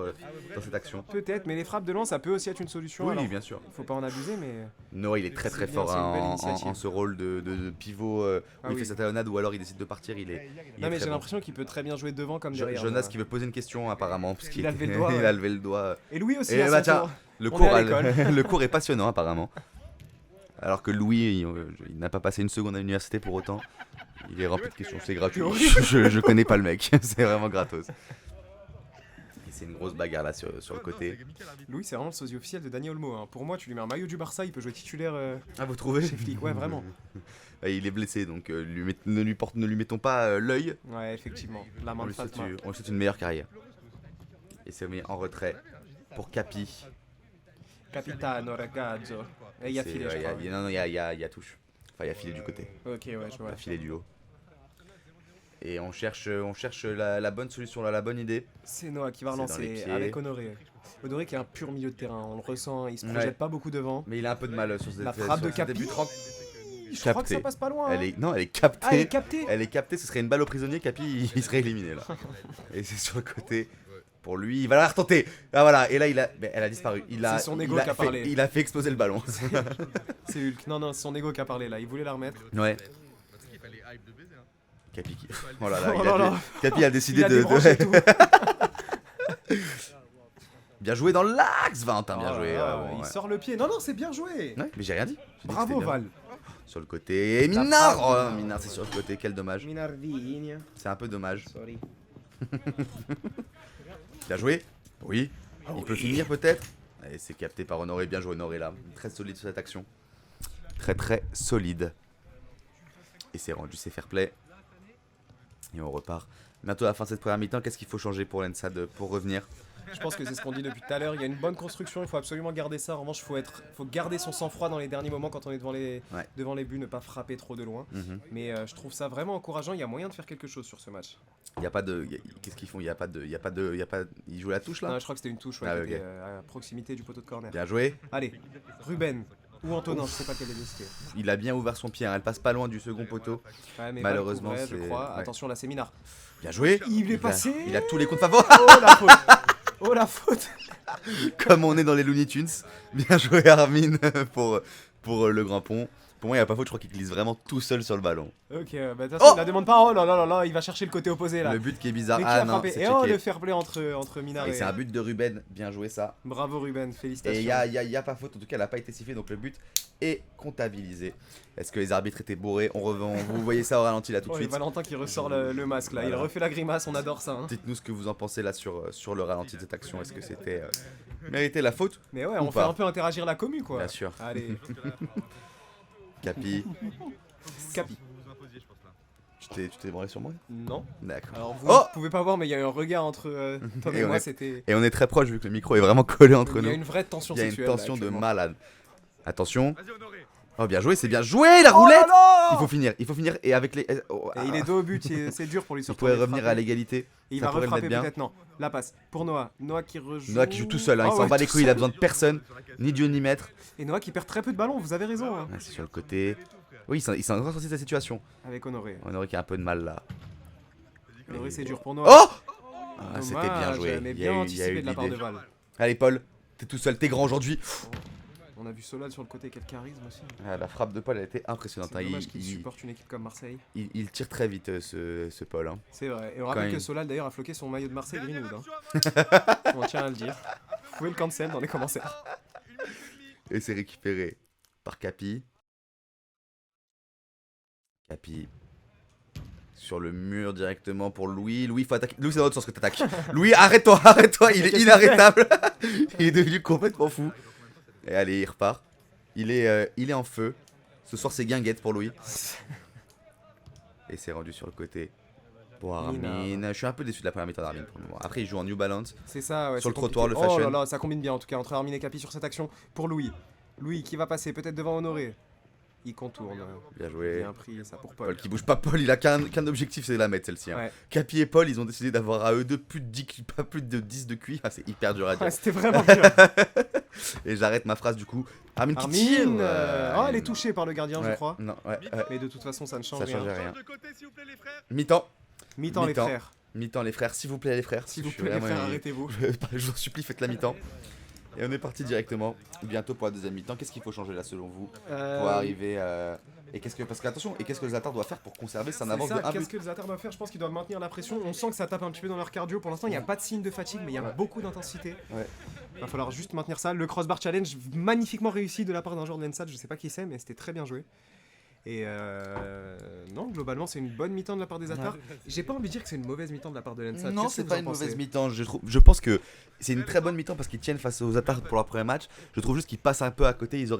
dans cette action. Peut-être, mais les frappes de loin, ça peut aussi être une solution. Alors, bien sûr. faut pas en abuser, mais. Noah, il est très C'est bien, fort c'est une belle hein, initiative. en ce rôle de pivot où Ah il oui. fait sa talonnade ou alors il décide de partir. Il est Non, mais très j'ai bon. l'impression qu'il peut très bien jouer devant comme derrière. Jonas moi. qui veut poser une question apparemment. Parce Il a levé le doigt, il ouais. a levé le doigt. Et Louis aussi. Et à bah son tiens, tour. le On cours, est à l'école. le cours est passionnant apparemment. Alors que Louis, il n'a pas passé une seconde à l'université pour autant. Il est rempli de questions, c'est gratuit. Je connais pas le mec, c'est vraiment gratos. Et c'est une grosse bagarre là sur le côté. Louis, c'est vraiment le sosie officiel de Dani Olmo. Hein. Pour moi, tu lui mets un maillot du Barça, il peut jouer titulaire Ah, vous trouvez chez Flick. Ouais, vraiment. Il est blessé donc ne lui mettons pas l'œil. Ouais, effectivement. La On main de lui souhaite, Fatma. on lui souhaite une meilleure carrière. Et c'est mis en retrait pour Capi. Capitano, ragazzo. Et il y a C'est- filé, ouais, je il y a- crois. non, il y a touche. Enfin, il y a filé du côté. Ok, ouais, je vois. Pas filet du haut. Et on cherche la bonne solution, la bonne idée. C'est Noah qui va C'est dans les relancer pieds. avec Honoré. Honoré qui est un pur milieu de terrain, on le ressent, il se projette Ouais. pas beaucoup devant. Mais il a un peu de mal sur La cette frappe sur de ce Capi. début de rencontre. Je crois que Capté. ça passe pas loin. Elle hein. est, non, elle est captée. Ah, elle est captée. Elle est captée, ce serait une balle au prisonnier, Capi il serait éliminé là. Et c'est sur le côté. Pour lui, il va la retenter. Ah voilà, et là elle a disparu. C'est son ego qui a parlé. Il a fait exploser le ballon. C'est Hulk. Non, c'est son ego qui a parlé là, il voulait la remettre. Ouais. Capi qui. Oh là là, Oh là là. Capi a décidé Il a de. débranché tout. Bien joué dans l'axe, Valentin, bien Oh joué. là là, ouais, il ouais. sort le pied. Non, c'est bien joué. Ouais, mais j'ai rien dit. J'ai dit que Bravo c'était bien. Val. Sur le côté. Et La Minard frappe. Oh, Minard, c'est sur le côté, quel dommage. Minardinho. C'est un peu dommage. Sorry. Bien joué. Oui. Il peut finir peut-être. Et c'est capté par Honoré. Bien joué Honoré là. Très solide sur cette action. Très solide. Et c'est rendu, c'est fair play. Et on repart. Bientôt à la fin de cette première mi-temps, qu'est-ce qu'il faut changer pour l'Ensad pour revenir? Je pense que c'est ce qu'on dit depuis tout à l'heure. Il y a une bonne construction, il faut absolument garder ça. En revanche, faut garder son sang-froid dans les derniers moments quand on est devant les buts, ne pas frapper trop de loin. Mais je trouve ça vraiment encourageant. Il y a moyen de faire quelque chose sur ce match. Il y a pas de. Qu'est-ce qu'ils font? Il y a pas de. Ils jouent la touche là? Non, je crois que c'était une touche ouais, Ah, qui ok. était, à proximité du poteau de corner. Bien joué. Allez, Ruben ou Antonin, je sais pas quel est décidé. Il a bien ouvert son pied. Hein. Elle passe pas loin du second poteau. Ouais, mais Malheureusement, Val couvrait, je c'est- crois. ouais. Attention, là, c'est Minard. Bien joué. Il est passé. Il a tous les comptes favorables. Oh la faute. Oh la faute. Comme on est dans les Looney Tunes. Bien joué Armin pour le grand pont. Pour moi, il n'y a pas faute, je crois qu'il glisse vraiment tout seul sur le ballon. Ok, bah de toute façon, Oh il la demande pas. Oh là là là là, il va chercher le côté opposé là. Le but qui est bizarre. Mais qui Ah a non, frappé c'est Et oh, checké. le fair play entre Minard Et et. c'est un but de Ruben, bien joué ça. Bravo Ruben, félicitations. Et il y a pas faute, en tout cas elle n'a pas été sifflée, donc le but est comptabilisé. Est-ce que les arbitres étaient bourrés? Vous voyez ça au ralenti là tout de Oh, et suite. Valentin qui ressort le masque là, il Voilà. refait la grimace, on adore ça. Hein. Dites-nous ce que vous en pensez là sur le ralenti de cette action. Est-ce que c'était mérité la faute? Mais ouais, Ou on fait pas. un peu interagir la commu quoi. Bien sûr. Allez, Capi, Capi. tu t'es branlé sur moi? Non. D'accord. Alors vous Oh pouvez pas voir, mais il y a eu un regard entre Tom Et et on moi, est- c'était. Et on est très proche vu que le micro est vraiment collé entre Il y a nous. une vraie tension Il y a une sexuelle. là, tension de actuellement. malade. Attention. Oh bien joué, c'est bien joué la Oh roulette. là là Il faut finir et avec les. Oh, Et il est dos au but, c'est dur pour lui il surtout. pourrait revenir à l'égalité. Et il ça va pourrait le refrapper mettre bien. peut-être, non. La passe pour Noah. Noah qui rejoue. Noah qui joue tout seul, hein, il Oh s'en ouais, bat les tout couilles, il a seul. besoin de personne, ni Dieu ni maître. Et Noah qui perd très peu de ballons, vous avez raison. Hein. Ouais, c'est sur le côté. Oui, il s'est encore sorti de sa situation. Avec Honoré. On aurait qu'il y a un peu de mal là. Honoré, c'est dur pour Noah. Oh ah, c'était bien Dommage, joué. Mais Il y a bien eu- il y a anticipé eu de la part de l'idée. Val. Allez Paul, t'es tout seul, t'es grand aujourd'hui. On a vu Solal sur le côté, quel charisme aussi. Ah, la frappe de Paul elle était impressionnante. C'est hein. dommage qu'il Il, supporte une équipe comme Marseille. il tire très vite ce Paul. hein. C'est vrai. Et on Quand rappelle il- que Solal d'ailleurs a floqué son maillot de Marseille Greenwood. Hein. On tient à le dire. Vous pouvez le cancel dans les commentaires. Et c'est récupéré par Capi. Capi. Sur le mur directement pour Louis. Louis, faut attaquer. Louis, c'est dans l'autre sens que t'attaques. Louis, arrête-toi, arrête-toi, il est inarrêtable. Il est devenu complètement fou. Et allez, il repart. Il est en feu. Ce soir, c'est guinguette pour Louis. Et c'est rendu sur le côté pour Armin. Je suis un peu déçu de la première mi-temps d'Armin pour le moment. Après, il joue en New Balance. C'est ça, ouais. Sur le trottoir, le fashion. Oh là là, ça combine bien en tout cas entre Armin et Capi sur cette action pour Louis. Louis qui va passer peut-être devant Honoré. Il contourne. Bien joué. Bien pris, ça pour Paul. Paul qui bouge pas. Paul, il a qu'un objectif, c'est de la mettre celle-ci. Hein. Ouais. Capi et Paul, ils ont décidé d'avoir à eux deux pas plus de 10 de QI. Ah, c'est hyper dur à dire. Ouais, c'était vraiment dur. Et j'arrête ma phrase du coup. Armin qui tire. Oh, elle est touchée par le gardien, je crois. Non, ouais. Mais de toute façon, ça ne change Ça change rien. rien. Mi-temps. Mi-temps, les frères. Mi-temps, les frères. S'il vous plaît, les frères. S'il vous plaît, les frères, arrêtez-vous. Je vous supplie, faites la mi-temps. Et on est parti directement. Bientôt pour la deuxième mi-temps. Qu'est-ce qu'il faut changer là selon vous pour arriver et parce que attention, qu'est-ce que les Zatars doivent faire pour conserver son avance de 1 but? Qu'est-ce que les Zatars doivent faire? Je pense qu'ils doivent maintenir la pression. On sent que ça tape un petit peu dans leur cardio. Pour l'instant, il n'y a pas de signe de fatigue, mais il y a beaucoup d'intensité. Il va falloir juste maintenir ça. Le crossbar challenge magnifiquement réussi de la part d'un joueur de l'ENSAD. Je sais pas qui c'est, mais c'était très bien joué. Et non, globalement, c'est une bonne mi-temps de la part des Zatars. J'ai pas envie de dire que c'est une mauvaise mi-temps de la part de l'ENSAD. Non, c'est pas une mauvaise mi-temps. Je pense que c'est une très bonne mi-temps parce qu'ils tiennent face aux Zatars pour leur premier match. Je trouve juste qu'ils passent un peu à côté. Ils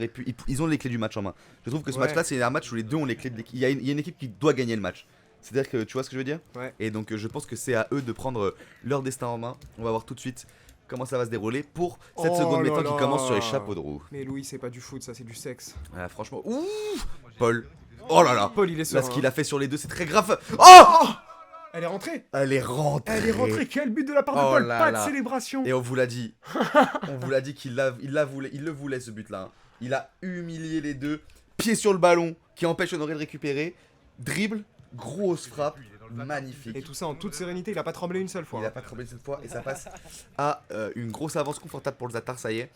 ont les clés du match en main. Je trouve que ce match-là, c'est un match où les deux ont les clés de l'équipe. Il y a une équipe qui doit gagner le match. C'est-à-dire que tu vois ce que je veux dire? Et donc je pense que c'est à eux de prendre leur destin en main. On va voir tout de suite comment ça va se dérouler pour cette seconde mi-temps qui commence sur les chapeaux de roue. Mais Louis, c'est pas du foot, ça c'est du sexe. Franchement, ouh, Paul. Oh là là. Paul, il est serein. Là, ce qu'il a fait sur les deux, c'est très grave. Oh, elle est rentrée. Elle est rentrée. Quel but de la part de Paul. Pas de célébration. Et on vous l'a dit. Qu'il le voulait ce but-là. Hein. Il a humilié les deux. Pied sur le ballon qui empêche Honoré de récupérer. Dribble, grosse frappe. Magnifique. Et tout ça en toute sérénité, il a pas tremblé une seule fois. Il a pas tremblé cette fois et ça passe à une grosse avance confortable pour le Zatar, ça y est.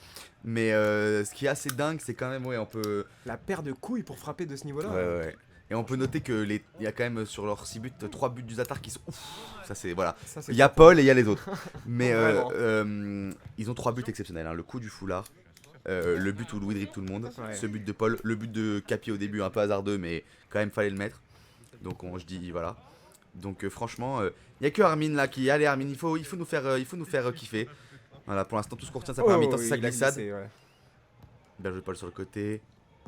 Mais ce qui est assez dingue, c'est quand même, on peut... La paire de couilles pour frapper de ce niveau-là. Ouais. Et on peut noter que il y a quand même sur leurs 6 buts, 3 buts du Zatar qui sont ouf. Ça c'est voilà. Il y a Paul et il y a les autres. Mais ils ont 3 buts exceptionnels. Hein. Le coup du foulard, le but où Louis dribble tout le monde, ce but de Paul, le but de Capi au début un peu hasardeux, mais quand même fallait le mettre. Donc je dis voilà. Donc franchement, il n'y a que Armin là qui... Allez Armin, il faut nous faire kiffer. Voilà, pour l'instant tout ce qu'on retient, ça part mi-temps, c'est sa glissade. Bien joué Paul sur le côté.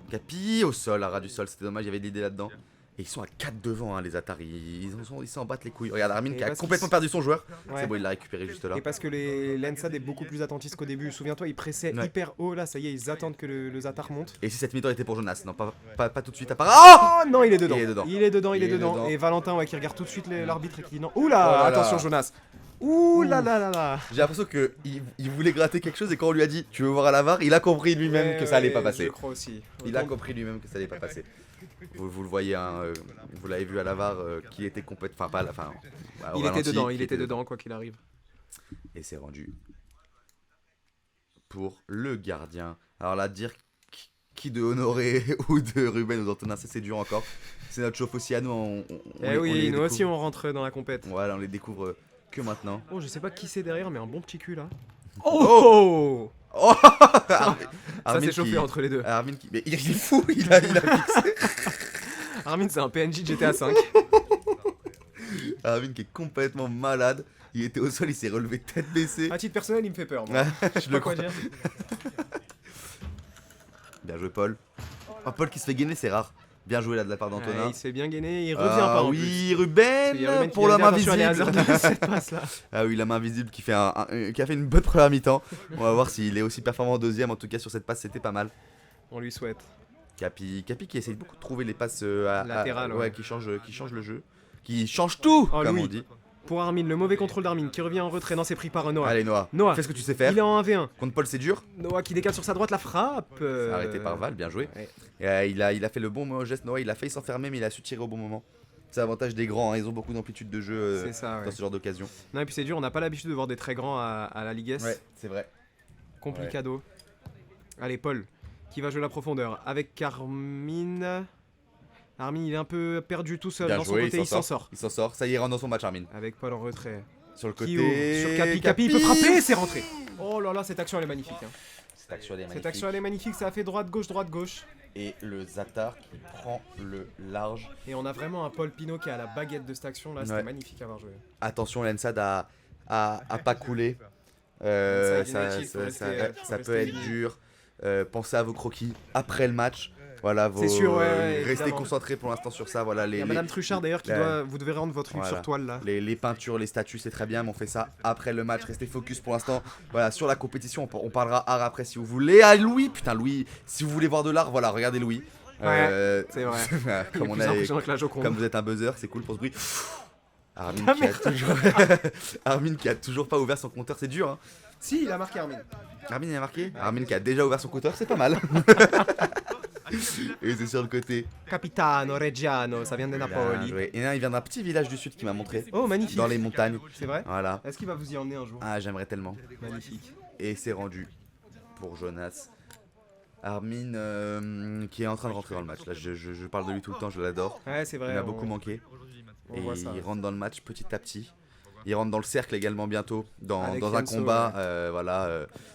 Capi au sol, à ras du sol, c'était dommage, il y avait de l'idée là-dedans. Et ils sont à 4 devant, hein, les Atari, ils s'en battent les couilles. Regarde Armin qui a complètement perdu son joueur. C'est bon, il l'a récupéré juste là. Et parce que l'ENSAD est beaucoup plus attentiste qu'au début. Souviens-toi, ils pressaient hyper haut là, ça y est, ils attendent que le Zatar monte. Et si cette mi-temps était pour Jonas? Non, pas tout de suite, à part... Oh non, il est dedans. Il est dedans. Et Valentin qui regarde tout de suite l'arbitre et qui dit non. Oula, attention Jonas. Ouh là là là là. J'ai l'impression qu'il voulait gratter quelque chose et quand on lui a dit tu veux voir à la VAR, il a compris lui-même que ça allait pas passer. Je crois aussi. Il a compris lui-même que ça allait pas passer. Vous le voyez, hein, vous l'avez vu à la VAR, qu'il était complètement... Enfin, pas à la fin. Il était dedans quoi qu'il arrive. Et c'est rendu pour le gardien. Alors là, dire qui de Honoré ou de Ruben ou d'Antonin, c'est dur encore. C'est notre chauffe aussi à nous. Nous aussi on rentre dans la compète. Voilà, on les découvre que maintenant. Oh, je sais pas qui c'est derrière, mais un bon petit cul là. Oh Ça s'est chauffé entre les deux. Armin qui... Mais il est fou, il a fixé. Armin c'est un PNJ de GTA 5. Armin qui est complètement malade. Il était au sol, il s'est relevé tête baissée. À titre personnel, il me fait peur. Moi. Je sais pas quoi dire. Bien joué Paul. Oh, Paul qui se fait gainer, c'est rare. Bien joué là de la part d'Antonin. Il se fait bien gainer, il revient pas en plus. Ruben pour la main visible. Ah oui, la main visible qui a fait une bonne première mi-temps. On va voir s'il est aussi performant en deuxième. En tout cas sur cette passe, c'était pas mal. On lui souhaite. Capi qui essaye beaucoup de trouver les passes latérales. Qui change le jeu. Qui change tout, comme on dit. Pour Armin, le mauvais contrôle d'Armin qui revient en retrait. Non, c'est pris par Noah. Allez Noah, fais ce que tu sais faire. Il est en 1v1. Contre Paul, c'est dur. Noah qui décale sur sa droite la frappe. Arrêté par Val, bien joué. Et, il a fait le bon geste. Noah, il a failli s'enfermer, mais il a su tirer au bon moment. C'est l'avantage des grands, hein. Ils ont beaucoup d'amplitude de jeu dans ce genre d'occasion. Non, et puis c'est dur, on n'a pas l'habitude de voir des très grands à la Ligue S. Ouais, c'est vrai. Complicado. Ouais. Allez, Paul qui va jouer la profondeur avec Armin. Armin, il est un peu perdu tout seul dans son côté, il s'en sort. Il s'en sort, ça y est, il rentre dans son match, Armin. Avec Paul en retrait. Sur le côté. Sur Capi. Capi, il peut frapper, c'est rentré. Oh là là, cette action elle est magnifique. Hein. Cette action elle est magnifique. Cette action elle est magnifique, ça a fait droite-gauche. Et le Zatar qui prend le large. Et on a vraiment un Paul Pino qui est à la baguette de cette action là, c'était magnifique à avoir joué. Attention, l'Ensad a pas coulé. Ça peut être dur. Pensez à vos croquis après le match. Voilà, c'est sûr, restez concentrés pour l'instant sur ça. Voilà, il y a Madame Truchard d'ailleurs qui doit. Vous devez rendre votre livre sur toile là. Les peintures, les statues, c'est très bien, mais on fait ça après le match. Restez focus pour l'instant. Voilà, sur la compétition, on parlera art après si vous voulez. Ah, Louis, putain, Louis, si vous voulez voir de l'art, voilà, regardez Louis. C'est vrai. Comme vous êtes un buzzer, c'est cool pour ce bruit. Armin qui a toujours pas ouvert son compteur, c'est dur. Hein. Si, il a marqué Armin. Armin il a marqué. Armin qui a déjà ouvert son compteur, c'est pas mal. Et c'est sur le côté. Capitano Reggiano, ça vient de Napoli. Et là, il vient d'un petit village du sud qui m'a montré. Oh, magnifique. Dans les montagnes. C'est vrai. Voilà. Est-ce qu'il va vous y emmener un jour? Ah, j'aimerais tellement. Magnifique. Et c'est rendu pour Jonas. Armin qui est en train de rentrer dans le match. Là, je parle de lui tout le temps, je l'adore. Ouais, c'est vrai. Il m'a beaucoup manqué. Et il rentre dans le match petit à petit. Il rentre dans le cercle également bientôt, dans un combat,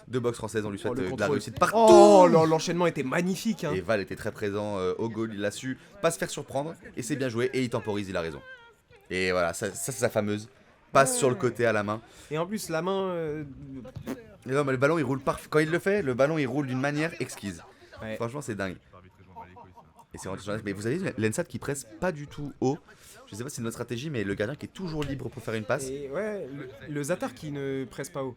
de boxe française. On lui souhaite de la réussite partout. Oh, l'enchaînement était magnifique. Hein. Et Val était très présent au goal, il a su pas se faire surprendre. Et c'est bien joué, et il temporise, il a raison. Et voilà, ça c'est sa fameuse. Passe sur le côté à la main. Et en plus, la main... Non, mais le ballon il roule parfait. Quand il le fait, le ballon il roule d'une manière exquise. Ouais. Franchement, c'est dingue. Et c'est rendu sur la... Mais vous avez vu l'Ensad qui presse pas du tout haut. Je sais pas si c'est notre stratégie, mais le gardien qui est toujours libre pour faire une passe. Et ouais, le Zatar qui ne presse pas haut.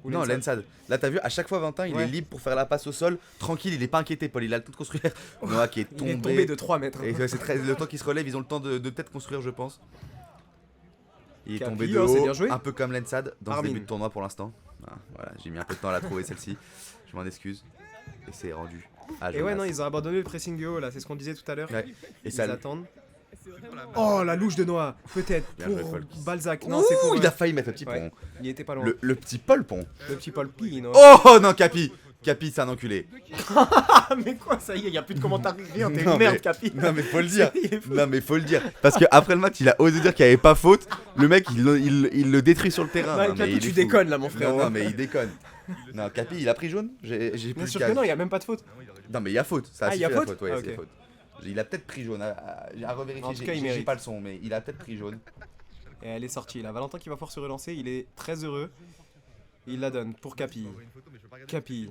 Ou non, l'Ensad. Là, t'as vu, à chaque fois, Valentin, il est libre pour faire la passe au sol. Tranquille, il est pas inquiété, Paul. Il a le temps de construire. Noah qui est tombé. Il est tombé de 3 mètres. Et c'est le temps qu'il se relève, ils ont le temps de peut-être construire, je pense. Il est tombé de c'est bien haut, joué. un peu comme l'Ensad dans Armin. ce début de tournoi pour l'instant. Ah, voilà, j'ai mis un peu de temps à la trouver celle-ci. Je m'en excuse. Et c'est rendu. Et ouais, non, ils ont abandonné le pressing de haut là, c'est ce qu'on disait tout à l'heure. Ouais. Et ils ça attendent. Oh, la louche de Noah, peut-être pour Balzac. Non, ouh, c'est pour. Il a failli mettre le petit pont. Il était pas loin. Le petit Paul Pont. Le petit Paul Pino. Oh non, Capi. Capi, c'est un enculé. Mais quoi, ça y est, y a plus de commentaires rien, t'es Non, merde, mais- Capi. Non mais faut le dire. Non mais faut le dire. Parce que après le match, il a osé dire qu'il n'y avait pas faute. Le mec, il le détruit sur le terrain. Ouais, Non, mais Capi, il est tu fou. déconnes là, mon frère. Non, mais il déconne. Non, Capi, il a pris jaune. J'ai Bien plus sûr le que cas. non, y a même pas de faute. Non mais il y a faute. Ça a Ah, il y a suffi, la faute ouais, Ah, c'est ok. faute. Il a peut-être pris jaune. À revérifier. En tout cas, il J'ai mérite. pas le son, mais il a peut-être pris jaune. Et elle est sortie là. Valentin qui va pouvoir se relancer, il est très heureux. Il la donne pour Capi. Capi.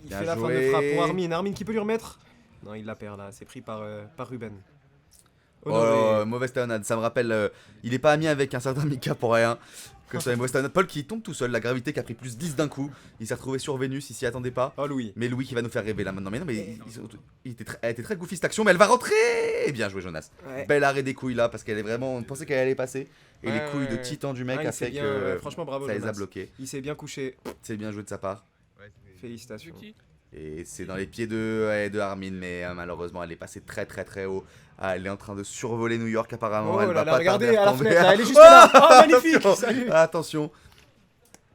Il Bien fait la fin de joué. frappe pour Armin. Armin qui peut lui remettre. Non, il la perd là. C'est pris par Ruben. Oh, mauvaise talonnade. Ça me rappelle. Il est pas ami avec un certain Mika pour rien. Que ça, mauvaise talonnade. Paul qui tombe tout seul. La gravité qui a pris plus 10 d'un coup. Il s'est retrouvé sur Vénus. Il s'y attendait pas. Oh, Louis. Mais Louis qui va nous faire rêver là maintenant. Mais non, mais elle était très goofy cette action. Mais elle va rentrer. Bien joué, Jonas. Ouais. Bel arrêt des couilles là. Parce qu'elle est vraiment. On pensait qu'elle allait passer. Et les couilles de ouais. titan du mec Ah, a il s'est fait bien, que. franchement, bravo, ça les a Jonas. bloqués. Il s'est bien couché. C'est bien joué de sa part. Félicitations. Et c'est dans les pieds de Armin. Mais malheureusement, elle est passée très très très haut. Ah, elle est en train de survoler New York apparemment. Oh Elle là va là, pas regardez tarder à la retomber. fenêtre, là, elle est juste là. Oh, magnifique. Attention. Salut. Attention.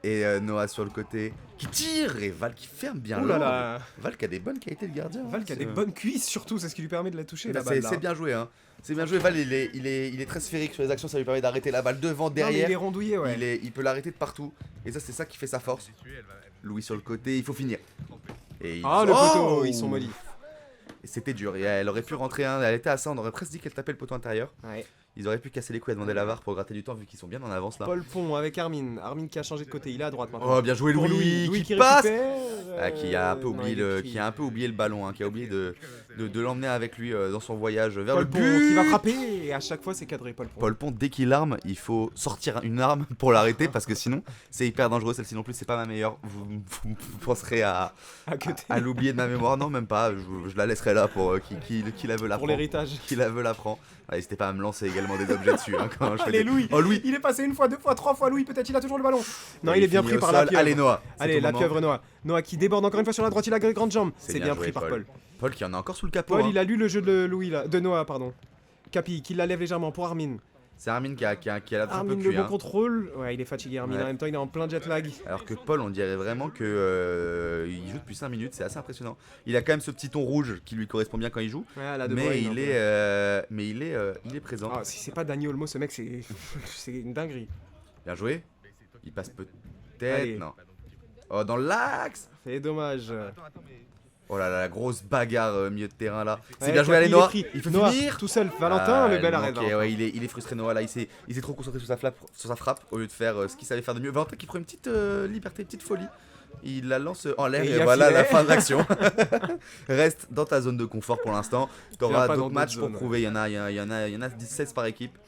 Et Noah sur le côté qui tire et Val qui ferme bien Oh là l'angle. là. Val qui a des bonnes qualités de gardien. Val qui a des bonnes cuisses surtout, c'est ce qui lui permet de la toucher la C'est balle là. c'est bien joué hein. C'est bien joué. Val il est très sphérique sur les actions, ça lui permet d'arrêter la balle devant, Non, mais derrière. il est rondouillé, ouais. Il peut l'arrêter de partout. Et ça c'est ça qui fait sa force. Louis sur le côté, il faut finir. Et Ah, le poteau, ils sont mollis. Et c'était dur. Et elle aurait pu rentrer un. Elle était à ça. On aurait presque dit qu'elle tapait le poteau intérieur. Ouais. Ils auraient pu casser les couilles à demander la VAR pour gratter du temps vu qu'ils sont bien en avance là. Paul Pont avec Armin. Armin qui a changé de côté, il est à droite maintenant. Oh bien joué Pour Louis, Louis qui passe. récupère, Qui a un peu non, oublié il est le, pris. qui a un peu oublié le ballon, hein, qui a oublié de l'emmener avec lui dans son voyage vers Paul le Pont but. qui va frapper et à chaque fois c'est cadré Paul Pont. Paul Pont, dès qu'il arme, il faut sortir une arme pour l'arrêter parce que sinon c'est hyper dangereux. Celle-ci non plus, c'est pas ma meilleure. Vous penserez à l'oublier de ma mémoire. Non, même pas. Je la laisserai là pour qui la veut la Pour prend. l'héritage. Qui la veut la prend. N'hésitez pas à me lancer également des objets dessus. Hein, quand je fais Allez des- Louis. Oh Louis. Il est passé une fois, deux fois, trois fois Louis, peut-être il a toujours le ballon. Non, Et il est bien finit pris au par la sol. pieuvre. Allez Noah. c'est Allez, ton la moment. pieuvre Noah. Noah qui déborde encore une fois sur la droite, il a grande jambe. C'est bien joué, pris par Paul. Paul qui en a encore sous le capot. Paul, hein. il a lu le jeu de Louis là, de Noah pardon. Capi qui la lève légèrement pour Armin. C'est Armin qui a l'air un Armin peu le cuit. bon Hein. contrôle. Ouais, il est fatigué Armin. Ouais. En même temps, il est en plein jet lag. Alors que Paul, on dirait vraiment que il joue depuis 5 minutes, c'est assez impressionnant. Il a quand même ce petit ton rouge qui lui correspond bien quand il joue, Ouais, la De mais Bruyne, un peu. il est présent. Ah, si c'est pas Dani Olmo, ce mec, c'est une dinguerie. Bien joué. Il passe Allez. peut-être, non. Oh, dans l'axe. C'est dommage. Oh là là, la grosse bagarre milieu de terrain là. C'est Ouais, bien joué, allez Capi, Noah. il est pris. Il faut Noah, finir. tout seul. Valentin, le bel arrêt. Ok, ouais, il est frustré Noah là. Il s'est trop concentré sur sa frappe au lieu de faire ce qu'il savait faire de mieux. Valentin qui prend une petite liberté, une petite folie. Il la lance en l'air et voilà la fin de l'action. Reste dans ta zone de confort pour l'instant. T'auras d'autres matchs pour prouver. Il y en a 16 par équipe.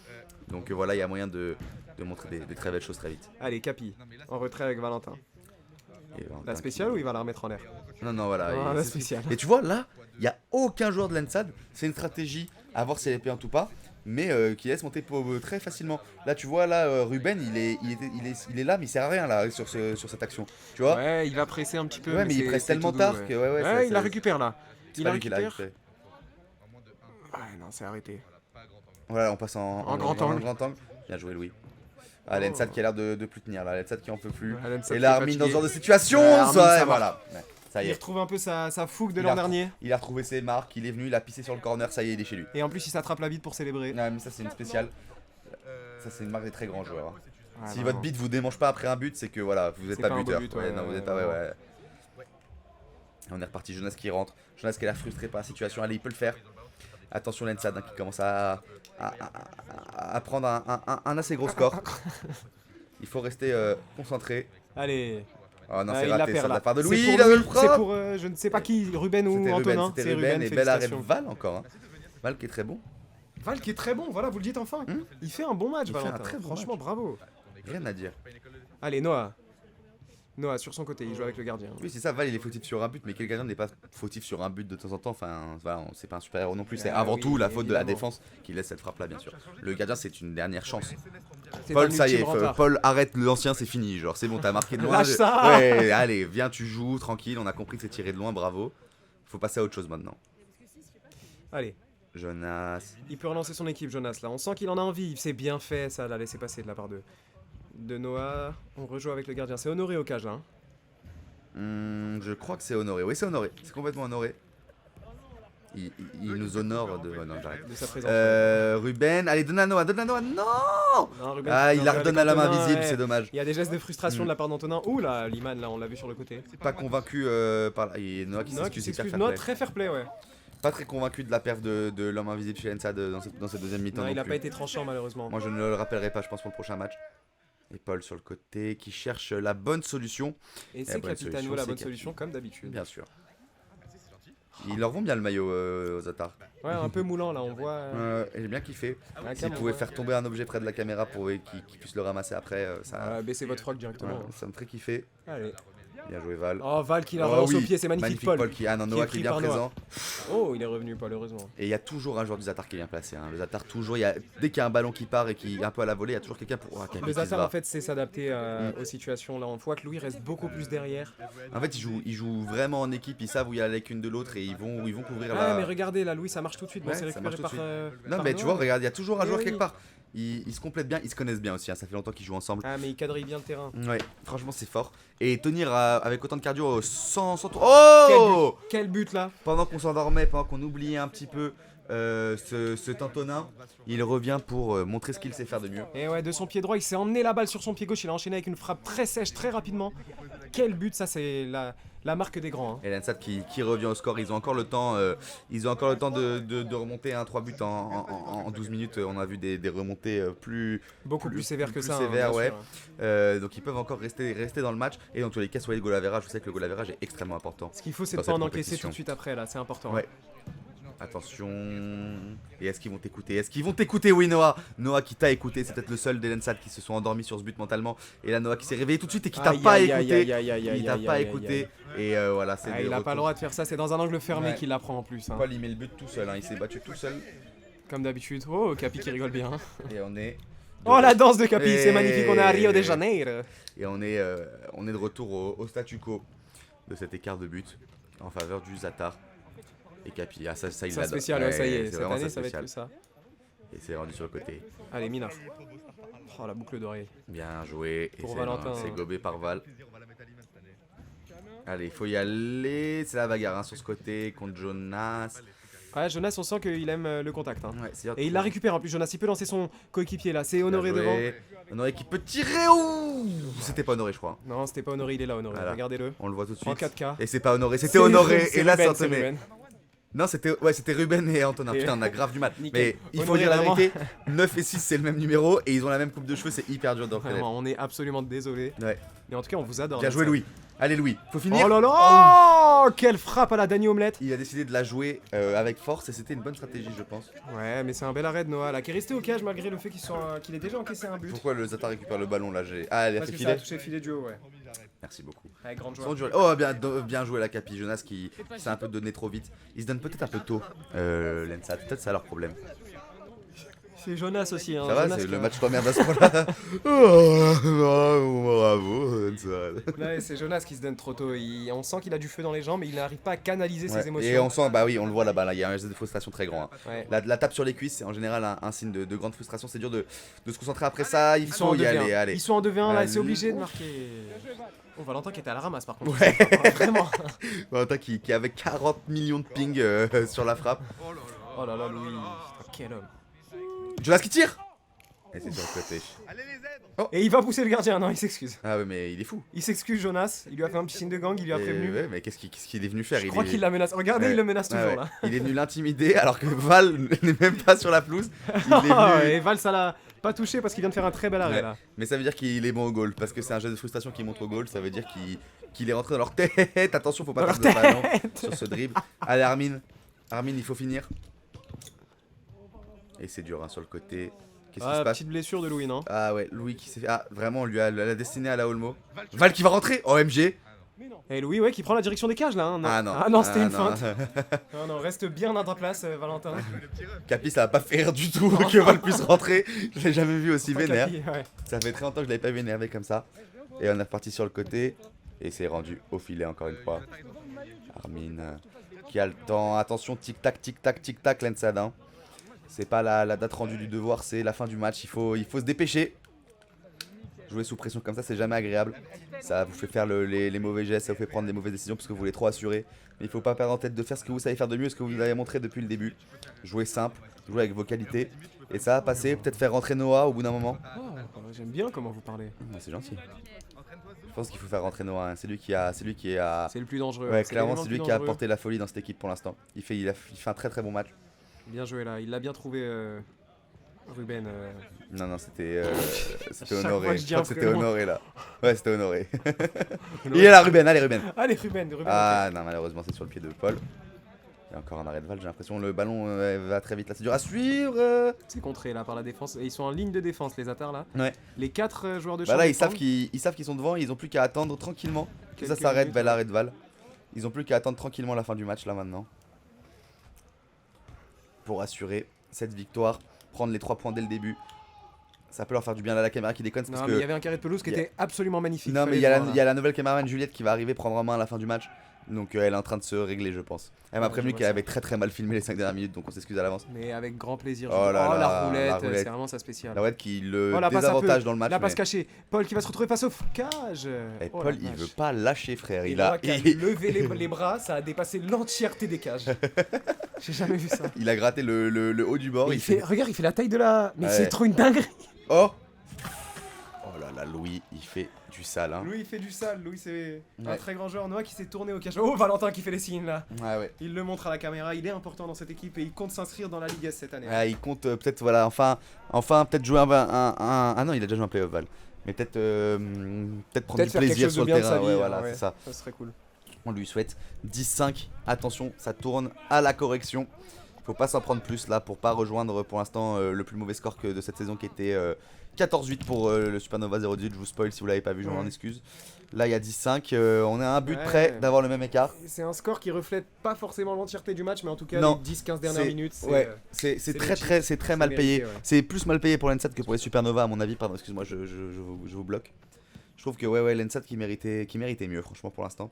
Donc voilà, il y a moyen de montrer des très belles choses très vite. Allez, Capi, en retrait avec Valentin. Valentin la spéciale ou il va la remettre en l'air? Non, voilà. La spéciale. Et tu vois, là, il n'y a aucun joueur de l'Ensad. C'est une stratégie à voir si elle est payante ou pas. Mais qui laisse monter très facilement. Là, tu vois, là, Ruben, il est là, mais il sert à rien là sur cette action. Tu vois? Ouais, il va presser un petit peu. Ouais, mais il presse tellement tard que. Ouais, il la récupère là. Il la récupère. Ouais, non, c'est arrêté. Voilà, on passe en grand angle. Bien joué, Louis. Ah, l'Ensad qui a l'air de plus tenir là. L'Ensad qui en peut plus. Et là, Armin dans ce genre de situation. Voilà. Ça y est. Il retrouve un peu sa fougue de l'an dernier. Il a retrouvé ses marques, il est venu, il a pissé sur le corner, ça y est, il est chez lui. Et en plus, il s'attrape la bite pour célébrer. Ouais, mais ça, c'est une spéciale. Ça, c'est une marque des très grands joueurs. Ouais, si votre bite vous démange pas après un but, c'est que voilà, vous êtes pas buteur. Vous êtes pas. Ouais. On est reparti. Jonas qui rentre. Jonas qui a l'air frustré par la situation. Allez, il peut le faire. Attention, l'Ensad qui commence à prendre un assez gros score. Il faut rester concentré. Allez. Oh non, c'est raté ça de la part de Louis. C'est pour je ne sais pas qui, Ruben ou Antonin. C'était Ruben et bel arrêt de Val encore. Val qui est très bon. Val qui est très bon, voilà, vous le dites enfin. Il fait un bon match, Valentin. Franchement, bravo. Rien à dire. Allez, Noah. Noah, sur son côté, il joue avec le gardien. Oui, c'est ça, Val il est fautif sur un but, mais quel gardien n'est pas fautif sur un but de temps en temps? Enfin, voilà, c'est pas un super héros non plus, c'est avant tout la faute de la défense qui laisse cette frappe là, bien sûr. Le gardien, c'est une dernière chance. Paul, ça y est, Paul, arrête l'ancien, c'est fini, genre c'est bon, t'as marqué de loin. Lâche ça. Ouais, allez, viens, tu joues, tranquille, on a compris que c'est tiré de loin, bravo. Faut passer à autre chose maintenant. Allez. Jonas. Il peut relancer son équipe, Jonas, là. On sent qu'il en a envie, c'est bien fait, ça l'a laissé passer de la part de Noah. On rejoue avec le gardien, c'est Honoré au cage là. Je crois que c'est Honoré, oui c'est Honoré, c'est complètement Honoré. Il nous honore de... non, j'arrête. De sa présence. Ruben, allez, donne à Noah, non, Ruben, ah, il la redonne à la main visible, c'est dommage. Il y a des gestes de frustration de la part d'Antonin. Ouh là, Liman, là, on l'a vu sur le côté. Pas convaincu par là. Et Noah qui s'excuse, Noah, très fair play, ouais. Pas très convaincu de la perf de l'homme invisible chez Ensad dans cette deuxième mi-temps. Non, il a pas été tranchant, malheureusement. Moi, je ne le rappellerai pas, je pense, pour le prochain match. Et Paul sur le côté qui cherche la bonne solution. Et c'est Capitano la bonne solution, comme d'habitude. Bien sûr. Ils leur vont bien le maillot aux Atars. Ouais, un peu moulant là, on voit. J'ai bien kiffé. S'ils pouvaient faire tomber un objet près de la caméra pour qu'ils puissent le ramasser après, ça. Baissez votre froc directement. Ça me ferait kiffer. Allez. Bien joué Val. Oh, Val qui la relance au pied, c'est magnifique, Paul. Noah qui est bien présent. Oh, il est revenu, Paul, heureusement. Et il y a toujours un joueur du Zatar qui est bien placé. Le Zatar, toujours, dès qu'il y a un ballon qui part et qui est un peu à la volée, il y a toujours quelqu'un pour. Le Zatar, en fait, c'est s'adapter aux situations. Là, on voit que Louis reste beaucoup plus derrière. En fait, ils jouent vraiment en équipe. Ils savent où il y a l'une de l'autre et ils vont couvrir la. Ah, mais regardez, là, Louis, ça marche tout de suite. Bon, c'est récupéré par. Non, mais tu vois, regarde, il y a toujours un joueur quelque part. Ils se complètent bien, ils se connaissent bien aussi, ça fait longtemps qu'ils jouent ensemble. Ah mais ils quadrillent bien le terrain. Ouais, franchement c'est fort. Et tenir avec autant de cardio sans trop... Oh quel but là. Pendant qu'on s'endormait, pendant qu'on oubliait un petit peu ce Tantonin, il revient pour montrer ce qu'il sait faire de mieux. Et ouais, de son pied droit, il s'est emmené la balle sur son pied gauche, il a enchaîné avec une frappe très sèche, très rapidement. Quel but, ça c'est la marque des grands. Et l'Ensad qui revient au score, ils ont encore le temps, de remonter 3 buts en 12 minutes. On a vu des remontées beaucoup plus sévères que ça. Sévères, ouais. Donc ils peuvent encore rester dans le match. Et dans tous les cas, soyez le goal average, je sais que le goal average est extrêmement important. Ce qu'il faut, c'est de pas en encaisser tout de suite après, là, c'est important. Ouais. Attention. Et est-ce qu'ils vont t'écouter? Oui, Noah. Noah qui t'a écouté, c'est peut-être le seul des Lensad qui se sont endormis sur ce but mentalement. Et là, Noah qui s'est réveillé tout de suite et qui t'a pas écouté. Il t'a pas écouté. Et voilà, c'est il a pas le droit de faire ça, c'est dans un angle fermé qu'il l'apprend en plus. Paul, il met le but tout seul, il s'est battu tout seul. Comme d'habitude. Oh, Capi qui rigole bien. Et on est. Oh, la danse de Capi, c'est magnifique, on est à Rio de Janeiro. Et on est de retour au statu quo de cet écart de but en faveur du Zatar. Et Capi, ça il l'adore. C'est spécial, ça y est, cette année ça va être que ça. Et c'est rendu sur le côté. Allez, Mina. Oh, la boucle d'oreille. Bien joué. Pour Valentin. C'est gobé par Val. Allez, il faut y aller. C'est la bagarre sur ce côté contre Jonas. Ouais, Jonas, on sent qu'il aime le contact. Hein. Ouais, et il la récupère en plus, Jonas, il peut lancer son coéquipier là. C'est Honoré devant. Honoré qui peut tirer. Ouh, c'était pas Honoré, je crois. Non, c'était pas Honoré, il est là, Honoré. Voilà. Regardez-le. On le voit tout de suite. En 4K. Et c'est pas Honoré, c'était Honoré. Et là, Ruben, c'est Ruben. Non, c'était Ruben et Antonin. Putain, on a grave du mal. Mais il faut dire la vérité, 9 et 6 c'est le même numéro et ils ont la même coupe de cheveux, c'est hyper dur de reconnaître. On est absolument désolé. Ouais. Mais en tout cas, on vous adore. Bien joué Louis. Allez Louis, faut finir. Oh là là, quelle frappe à la Danny Omelette. Il a décidé de la jouer avec force et c'était une bonne stratégie, je pense. Ouais, mais c'est un bel arrêt de Noah là, qui est resté au cage malgré le fait qu'il ait déjà encaissé un but. Pourquoi le Zata récupère le ballon là? Ah, elle a Parce fait que filet. ça a touché le filet du haut, ouais. Merci beaucoup. Avec grande joie. Oh, bien joué la Capi. Jonas qui s'est un peu donné trop vite. Il se donne peut-être un peu tôt, l'Ensad. Peut-être ça leur problème. C'est Jonas aussi. Hein. Ça va, Jonas c'est le match t'emmerde à ce point-là. Bravo, Ensad. Ouais, c'est Jonas qui se donne trop tôt. On sent qu'il a du feu dans les jambes, mais il n'arrive pas à canaliser ses émotions. Et on sent, bah oui, on le voit là-bas. Là, il y a un geste de frustration très grand. Hein. Ouais. La tape sur les cuisses, c'est en général un signe de grande frustration. C'est dur de se concentrer après ça. Il faut y aller. Allez. Ils sont en 2v1 là, c'est obligé de marquer. Oh, Valentin qui était à la ramasse par contre. Ouais. Vraiment. Valentin qui avait 40 millions de ping sur la frappe. Oh là là, Louis. Quel homme. Jonas qui tire. Et c'est sur le côté. Oh. Et il va pousser le gardien, non, il s'excuse. Ah ouais, mais il est fou. Il s'excuse, Jonas. Il lui a fait un petit signe de gang, il lui a prévenu. Ouais, mais qu'est-ce qu'il est venu faire? Je crois qu'il la menace. Regardez, il le menace toujours là. Il est venu l'intimider alors que Val n'est même pas sur la pelouse. Et Val, ça l'a pas touché parce qu'il vient de faire un très bel arrêt là. Mais ça veut dire qu'il est bon au goal parce que c'est un jeu de frustration qui montre au goal. Ça veut dire qu'il est rentré dans leur tête. Attention, faut pas perdre le ballon sur ce dribble. Allez, Armin, il faut finir. Et c'est dur hein, sur le côté. Qu'est-ce qui se passe? Petite blessure de Louis, non? Ah ouais, Louis qui s'est fait. Ah, vraiment, on lui a la destinée à la Olmo. Val qui va rentrer. OMG. Et Louis, ouais, qui prend la direction des cages là. Hein, non. Ah non, c'était une feinte. non, reste bien dans ta place, Valentin. Capi, ça va pas faire du tout que Val puisse rentrer. Je l'ai jamais vu aussi vénère. Capi, ouais. Ça fait très longtemps que je l'avais pas vu énervé comme ça. Et on est reparti sur le côté. Et c'est rendu au filet encore une fois. Armin qui a le temps. Attention, tic-tac, l'Ensad. Hein. C'est pas la date rendue du devoir, c'est la fin du match. Il faut se dépêcher. Jouer sous pression comme ça, c'est jamais agréable. Ça vous fait faire les mauvais gestes, ça vous fait prendre des mauvaises décisions parce que vous voulez trop assurer. Mais il faut pas perdre en tête de faire ce que vous savez faire de mieux, ce que vous avez montré depuis le début. Jouer simple, jouer avec vos qualités. Et ça va passer, peut-être faire rentrer Noah au bout d'un moment. Oh, j'aime bien comment vous parlez. C'est gentil. Je pense qu'il faut faire rentrer Noah. Hein. C'est lui qui a. C'est le plus dangereux. Ouais, clairement, c'est lui qui a apporté la folie dans cette équipe pour l'instant. Il fait un très très bon match. Bien joué là, il l'a bien trouvé Ruben. Non, c'était Honoré. Je crois que c'était vraiment. Honoré là. Ouais, c'était Honoré. Il est là, Ruben, allez Ruben. Allez Ruben. Ah non, malheureusement, c'est sur le pied de Paul. Il y a encore un arrêt de Val, j'ai l'impression. Le ballon va très vite là, c'est dur à suivre. C'est contré là par la défense. Et ils sont en ligne de défense, les Atars là. Ouais. Les 4 joueurs de champ. Bah là, ils savent qu'ils sont devant, ils ont plus qu'à attendre tranquillement que ça s'arrête, bel arrêt de Val. Ils ont plus qu'à attendre tranquillement la fin du match là maintenant. Pour assurer cette victoire, prendre les 3 points dès le début. Ça peut leur faire du bien là, la caméra qui déconne. Parce que il y avait un carré de pelouse qui était absolument magnifique. Non, mais il y a la nouvelle caméraman Juliette qui va arriver prendre en main à la fin du match. Donc elle est en train de se régler, je pense. Elle m'a prévenu qu'elle avait très mal filmé les 5 dernières minutes, donc on s'excuse à l'avance. Mais avec grand plaisir. Oh là la roulette, c'est vraiment sa spéciale. La roulette qui le désavantage dans le match. La passe cachée. Paul qui va se retrouver face au cage. Et Paul, il veut pas lâcher, frère. Il a levé les bras, ça a dépassé l'entièreté des cages. J'ai jamais vu ça. Il a gratté le haut du bord. Regarde, il fait la taille de la. Mais c'est trop une dinguerie. Oh là, Louis, il fait du sale. Hein. Louis, il fait du sale. Louis, c'est un très grand joueur. Noah qui s'est tourné au cage. Oh, Valentin qui fait les signes là. Ouais. Il le montre à la caméra. Il est important dans cette équipe et il compte s'inscrire dans la Ligue S cette année. Il compte peut-être, voilà, enfin peut-être jouer Ah non, il a déjà joué un play-off, Val. Mais peut-être prendre du plaisir sur le terrain. Voilà, c'est ça. Ça serait cool. On lui souhaite 10-5. Attention, ça tourne à la correction. Faut pas s'en prendre plus là pour pas rejoindre pour l'instant le plus mauvais score de cette saison qui était 14-8 pour le Supernova 0-18. Je vous spoil si vous l'avez pas vu, je m'en excuse. Là il y a 10-5, on est à un but près d'avoir le même écart. C'est un score qui reflète pas forcément l'entièreté du match, mais en tout cas non, les 10-15 dernières minutes. C'est très mal payé. Ouais. C'est plus mal payé pour l'Ensad que pour les Supernova à mon avis. Pardon, excuse-moi, je vous bloque. Je trouve que l'Ensad qui méritait mieux franchement pour l'instant.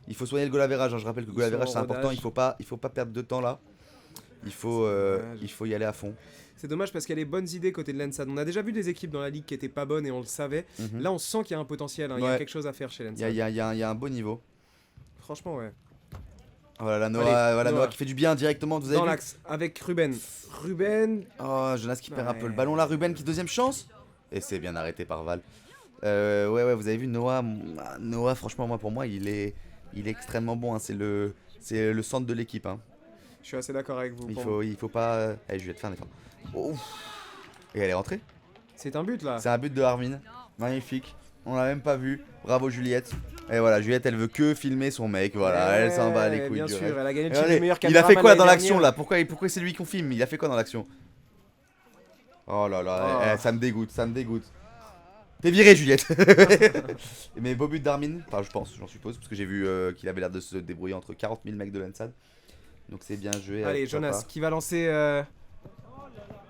Il faut soigner le goal average, hein. Je rappelle que le goal average c'est important, il faut pas perdre de temps là. Il faut y aller à fond. C'est dommage parce qu'il y a les bonnes idées côté de l'Ensad. On a déjà vu des équipes dans la ligue qui étaient pas bonnes et on le savait. Là, on sent qu'il y a un potentiel. Hein. Il y a quelque chose à faire chez l'Ensad. Il y a un beau niveau. Franchement, ouais. Voilà, Noah qui fait du bien directement. Vous avez dans vu l'axe avec Ruben. Oh, Jonas qui perd un peu le ballon là. Ruben qui deuxième chance. Et c'est bien arrêté par Val. Ouais, vous avez vu Noah. Noah, franchement, pour moi, il est extrêmement bon. Hein. C'est le centre de l'équipe. Hein. Je suis assez d'accord avec vous. Il faut pas. Allez, je vais te faire un effort. Oh. Et elle est rentrée. C'est un but là. C'est un but de Armin. Magnifique. On l'a même pas vu. Bravo Juliette. Et voilà, Juliette, elle veut que filmer son mec. Voilà, elle s'en bat les couilles. Bien du sûr, reste. elle a gagné le meilleur Il a fait quoi dans l'action dernière. là? Pourquoi c'est lui qu'on filme? Il a fait quoi dans l'action? Oh là là, ça me dégoûte, T'es viré, Juliette. Mais beau but d'Armin, enfin je pense, j'en suppose, parce que j'ai vu qu'il avait l'air de se débrouiller entre 40 000 mecs de l'Ensad. Donc c'est bien joué. Allez, Jonas qui va lancer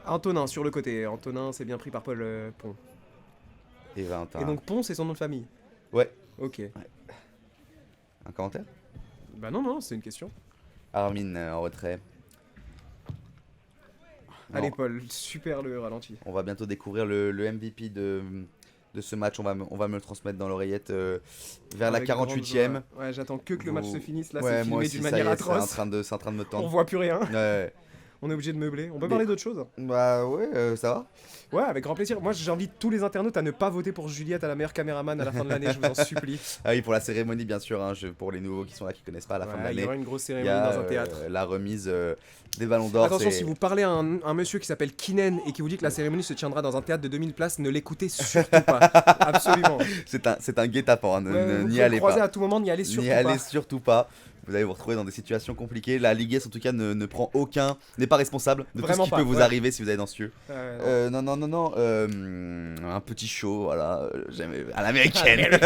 Antonin sur le côté. Antonin, c'est bien pris par Paul Pont. Et Valentin. Et donc Pont, c'est son nom de famille? Ouais. Ok. Ouais. Un commentaire? Bah non, c'est une question. Armin en retrait. Allez Paul, super le ralenti. On va bientôt découvrir le MVP de ce match. On va me le transmettre dans l'oreillette vers la 48ème. Ouais, j'attends que le match se finisse. Là, ouais, c'est filmé d'une manière atroce. C'est en train de me tendre. On voit plus rien. Ouais. On est obligé de meubler. On peut parler d'autre chose? Bah ouais, ça va. Ouais, avec grand plaisir. Moi, j'invite tous les internautes à ne pas voter pour Juliette à la meilleure caméraman à la fin de l'année, je vous en supplie. Ah oui, pour la cérémonie, bien sûr, hein, pour les nouveaux qui sont là, qui connaissent pas à la fin de l'année. Il y aura une grosse cérémonie dans un théâtre. La remise des ballons d'or. Attention, si vous parlez à un monsieur qui s'appelle Kinen et qui vous dit que la cérémonie se tiendra dans un théâtre de 2000 places, ne l'écoutez surtout pas. Absolument. C'est un guet-apens, hein, n'y allez pas. À tout moment, n'y allez surtout pas. N'y allez surtout pas. Vous allez vous retrouver dans des situations compliquées. La Ligue S en tout cas ne prend n'est pas responsable de tout ce qui peut vous arriver si vous allez dans ce lieu. Non. Un petit show, voilà, à l'américaine.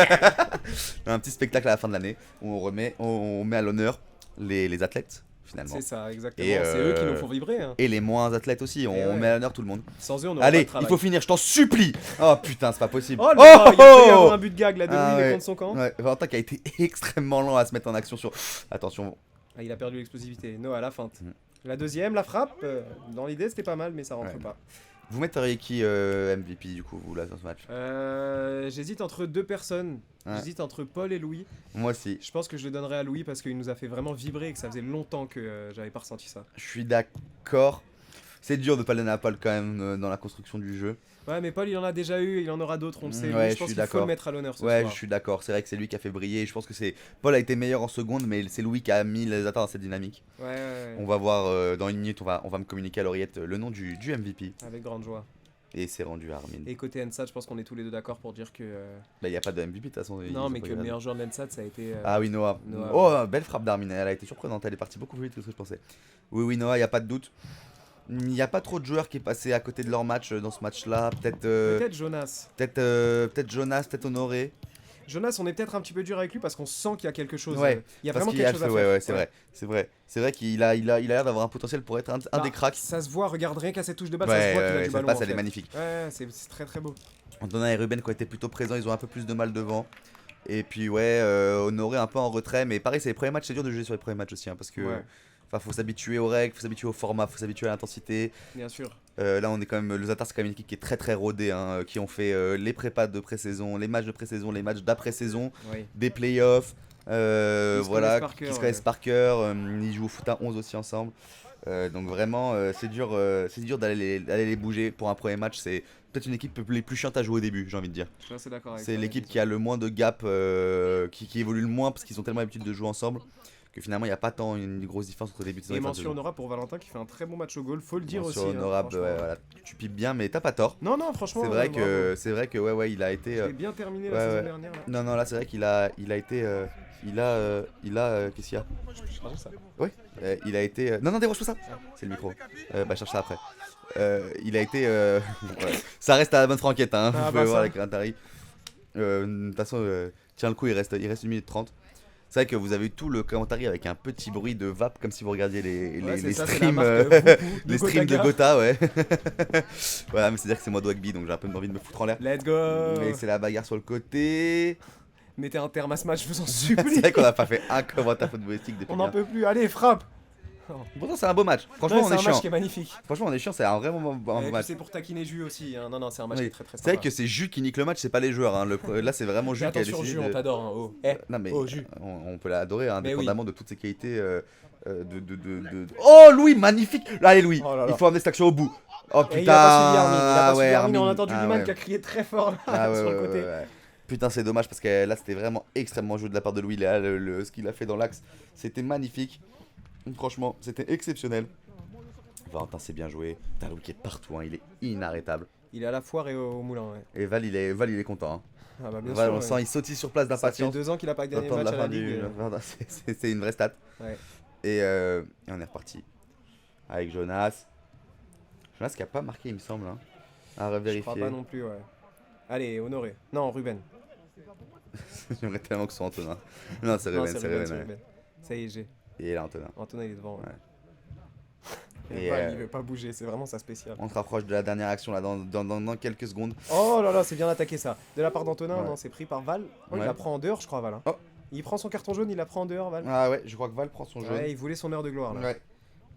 Un petit spectacle à la fin de l'année où on met à l'honneur les athlètes. Finalement. C'est ça, exactement. C'est eux qui nous font vibrer. Hein. Et les moins athlètes aussi, on met à l'honneur tout le monde. Sans eux, on aurait Allez, pas de travail. Il faut finir, je t'en supplie. Oh putain, c'est pas possible. Oh là, il a fait un but de gag là, de lui, contre son camp. Ouais, Valentin qui a été extrêmement lent à se mettre en action sur... Attention. Ah, il a perdu l'explosivité. Noah à la feinte. La deuxième, la frappe. Dans l'idée, c'était pas mal, mais ça rentre pas. Vous metteriez qui MVP du coup, vous là, dans ce match? J'hésite entre deux personnes. J'hésite entre Paul et Louis. Moi aussi. Je pense que je le donnerais à Louis parce qu'il nous a fait vraiment vibrer et que ça faisait longtemps que j'avais pas ressenti ça. Je suis d'accord. C'est dur de pas le donner à Paul quand même dans la construction du jeu. Ouais, mais Paul il en a déjà eu, il en aura d'autres, on le sait. Ouais, je pense qu'il faut le mettre à l'honneur ce soir. Ouais, je suis d'accord. C'est vrai que c'est lui qui a fait briller. Je pense que Paul a été meilleur en seconde, mais c'est Louis qui a mis les attentes dans cette dynamique. Ouais. On va voir dans une minute, on va me communiquer à l'oreillette le nom du MVP. Avec grande joie. Et c'est rendu à Armin. Et côté NSAT, je pense qu'on est tous les deux d'accord pour dire que. Bah, y a pas de MVP de toute façon. Non, mais que le meilleur joueur de NSAT, ça a été. Ah oui, Noah. Oh, belle frappe d'Armin. Elle a été surprenante. Elle est partie beaucoup plus vite que ce que je pensais. Oui, Noah, y a pas de doute. Il n'y a pas trop de joueurs qui est passé à côté de leur match dans ce match-là. Peut-être Jonas. Peut-être Jonas, peut-être Honoré. Jonas, on est peut-être un petit peu dur avec lui parce qu'on sent qu'il y a quelque chose. Ouais, il y a vraiment quelque chose à faire. Ouais, c'est vrai. C'est vrai qu'il a l'air d'avoir un potentiel pour être un des cracks. Ça se voit, regarde rien qu'à cette touche de balle, ça se voit qu'il a du ballon. Cette passe, elle est magnifique. Ouais, c'est très très beau. Antonin et Ruben qui ont été plutôt présents, ils ont un peu plus de mal devant. Et puis Honoré un peu en retrait, mais pareil, c'est les premiers matchs, c'est dur de jouer sur les premiers matchs aussi, hein, parce que faut s'habituer aux règles, faut s'habituer au format, faut s'habituer à l'intensité. Bien sûr. Là, on est quand même, le Zatar, c'est quand même une équipe qui est très très rodée, hein, qui ont fait les prépas de pré-saison, les matchs de pré-saison, les matchs d'après-saison, des playoffs, voilà, qui se connaissent par cœur, ils jouent au foot à 11 aussi ensemble. Donc vraiment, c'est dur d'aller les bouger pour un premier match. C'est peut-être une équipe les plus chiantes à jouer au début, j'ai envie de dire. Je suis assez d'accord avec c'est l'équipe qui a le moins de gap, qui évolue le moins parce qu'ils ont tellement l'habitude de jouer ensemble. Que finalement il n'y a pas tant une grosse différence entre début de saison et mention honorable pour Valentin qui fait un très bon match au goal, faut le dire aussi. Honorable, voilà, tu pipes bien mais t'as pas tort. Non, franchement. C'est vrai que ouais, il a été. Il bien terminé la saison dernière. Là. Non, là c'est vrai qu'il a été. Qu'est-ce qu'il y a? Ouais, il a été. Non, déroge pas ça. C'est le micro. Cherche ça après. Il a été. Ça reste à la bonne franquette, hein. Vous pouvez voir avec Rintari. De toute façon, tiens le coup, il reste 1 minute 30. C'est vrai que vous avez eu tout le commentaire avec un petit bruit de vape comme si vous regardiez les streams, les streams de Gotha, ouais. Voilà, mais c'est dire que c'est moi Dwagby donc j'ai un peu envie de me foutre en l'air. Let's go. Mais c'est la bagarre sur le côté. Mettez un terme à ce match, je vous en supplie. C'est vrai qu'on a pas fait un commentaire footballistique depuis. On n'en peut plus, allez, frappe. Pourtant, c'est un beau match. Franchement, Ouais, on c'est est un match chiant. qui est magnifique. Franchement, on est chiant, c'est un vraiment bon Et puis match. c'est pour taquiner Jus aussi. Hein. Non, c'est un match Oui. qui est très très C'est vrai sympa. que c'est Jus qui nique le match, c'est pas les joueurs. Hein. Là, c'est vraiment Et Jus qui a attention, décidé Jus, on de... t'adore. Hein. Oh. Non, mais Jus. on peut l'adorer, hein, Mais indépendamment de toutes ses qualités. Oh, Louis, magnifique. Allez, Louis, Oh là là. il faut amener cette action au bout. Oh Et putain. il a pas suivi Armin. Il a pas ouais, suivi Armin. On a Armin. entendu Ah, Liman ouais. qui a crié très fort là, Ah, ouais, sur le ouais, côté. ouais. Putain, c'est dommage parce que là, c'était vraiment extrêmement joué de la part de Louis. Là, ce qu'il a fait dans l'axe, c'était magnifique. Franchement, c'était exceptionnel. Valentin, c'est bien joué. Putain, Louis qui est partout, hein, il est inarrêtable. Il est à la foire et au moulin. Ouais. Et Val, il est content. Hein. Ah bah bien Val, sûr. on sent, il sautille sur place Ça fait d'impatience. 2 ans qu'il a pas gagné J'entends le de match la à la fin Ligue. C'est une vraie stat. Ouais. Et on est reparti. Avec Jonas. Jonas qui a pas marqué, il me semble. Hein. À Je revérifier. crois pas non plus, ouais. Allez, Honoré. Non, Ruben. J'aimerais tellement que ce soit Antonin. Non, c'est Non, Ruben, c'est Ruben. Ouais. Ruben. Ça y est, j'ai. Et là, Antonin. Antonin, il est devant. Ouais. Et, Il veut pas bouger, c'est vraiment sa spéciale. on se rapproche de la dernière action là dans quelques secondes. Oh là là, c'est bien attaqué ça. De la part d'Antonin, Ouais. non, c'est pris par Val. Oh, il Ouais. la prend en dehors, je crois, Val. Hein. Oh. Il prend son carton jaune, il la prend en dehors, Val. Ah ouais, je crois que Val prend son jaune. Ouais, il voulait son heure de gloire là. Ouais.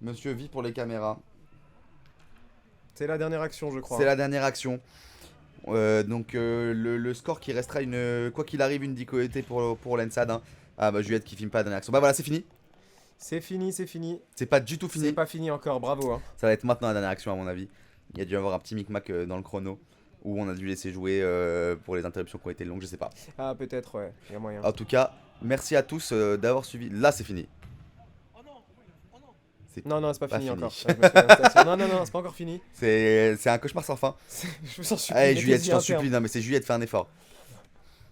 Monsieur vit pour les caméras. C'est la dernière action, je crois. C'est la dernière action. Donc le score qui restera quoi qu'il arrive une décolletée pour l'Ensad. Hein. Ah bah Juliette qui filme pas la dernière action. Bah voilà, c'est fini. C'est fini, c'est fini. C'est pas du tout C'est fini. pas fini encore, bravo. Hein. Ça va être maintenant la dernière action à mon avis. Il y a dû y avoir un petit micmac dans le chrono où on a dû laisser jouer pour les interruptions qui ont été longues, je sais pas. Ah, peut-être, ouais, il y a moyen. En tout cas, merci à tous d'avoir suivi. Là, c'est fini. Non, c'est pas fini fini. encore. Je me souviens de cette action. Non, c'est pas encore fini. C'est un cauchemar sans fin. Je vous en supplie. Allez, mettez-y Juliette, je t'en un terme. supplie. Non, mais c'est Juliette, fais un effort.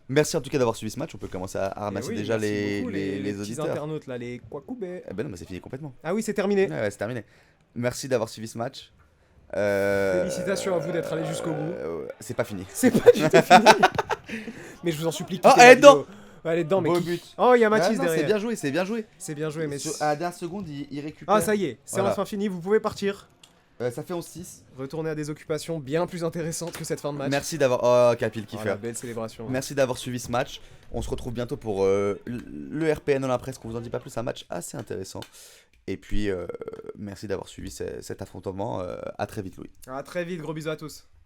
Merci en tout cas d'avoir suivi ce match. On peut commencer à ramasser Eh oui, déjà merci beaucoup, les petits auditeurs. internautes là, les Kwakoubé. Eh ben non, mais c'est fini complètement. Ah oui, c'est terminé. Ouais, c'est terminé. Merci d'avoir suivi ce match. Félicitations à vous d'être allés jusqu'au bout. C'est pas fini. C'est pas du tout fini. Mais je vous en supplie. Oh, quittez elle la est dedans. vidéo. Ouais, elle est dedans, mais Beau qui... but. Oh, il y a Ah, Mathis non, derrière. c'est bien joué, c'est bien joué. C'est bien joué, mais... À la dernière seconde, il récupère. Ah, ça y est, c'est Voilà. enfin fini, vous pouvez partir. Ça fait 11-6. Retourner à des occupations bien plus intéressantes que cette fin de match. Merci d'avoir... Oh, Capil Oh, la kiffer. belle célébration. Merci d'avoir suivi ce match. On se retrouve bientôt pour le RPN Olympresse, qu'on vous en dit pas plus, un match assez intéressant. Et puis, merci d'avoir suivi cet affrontement. À très vite, Louis. À très vite, gros bisous à tous.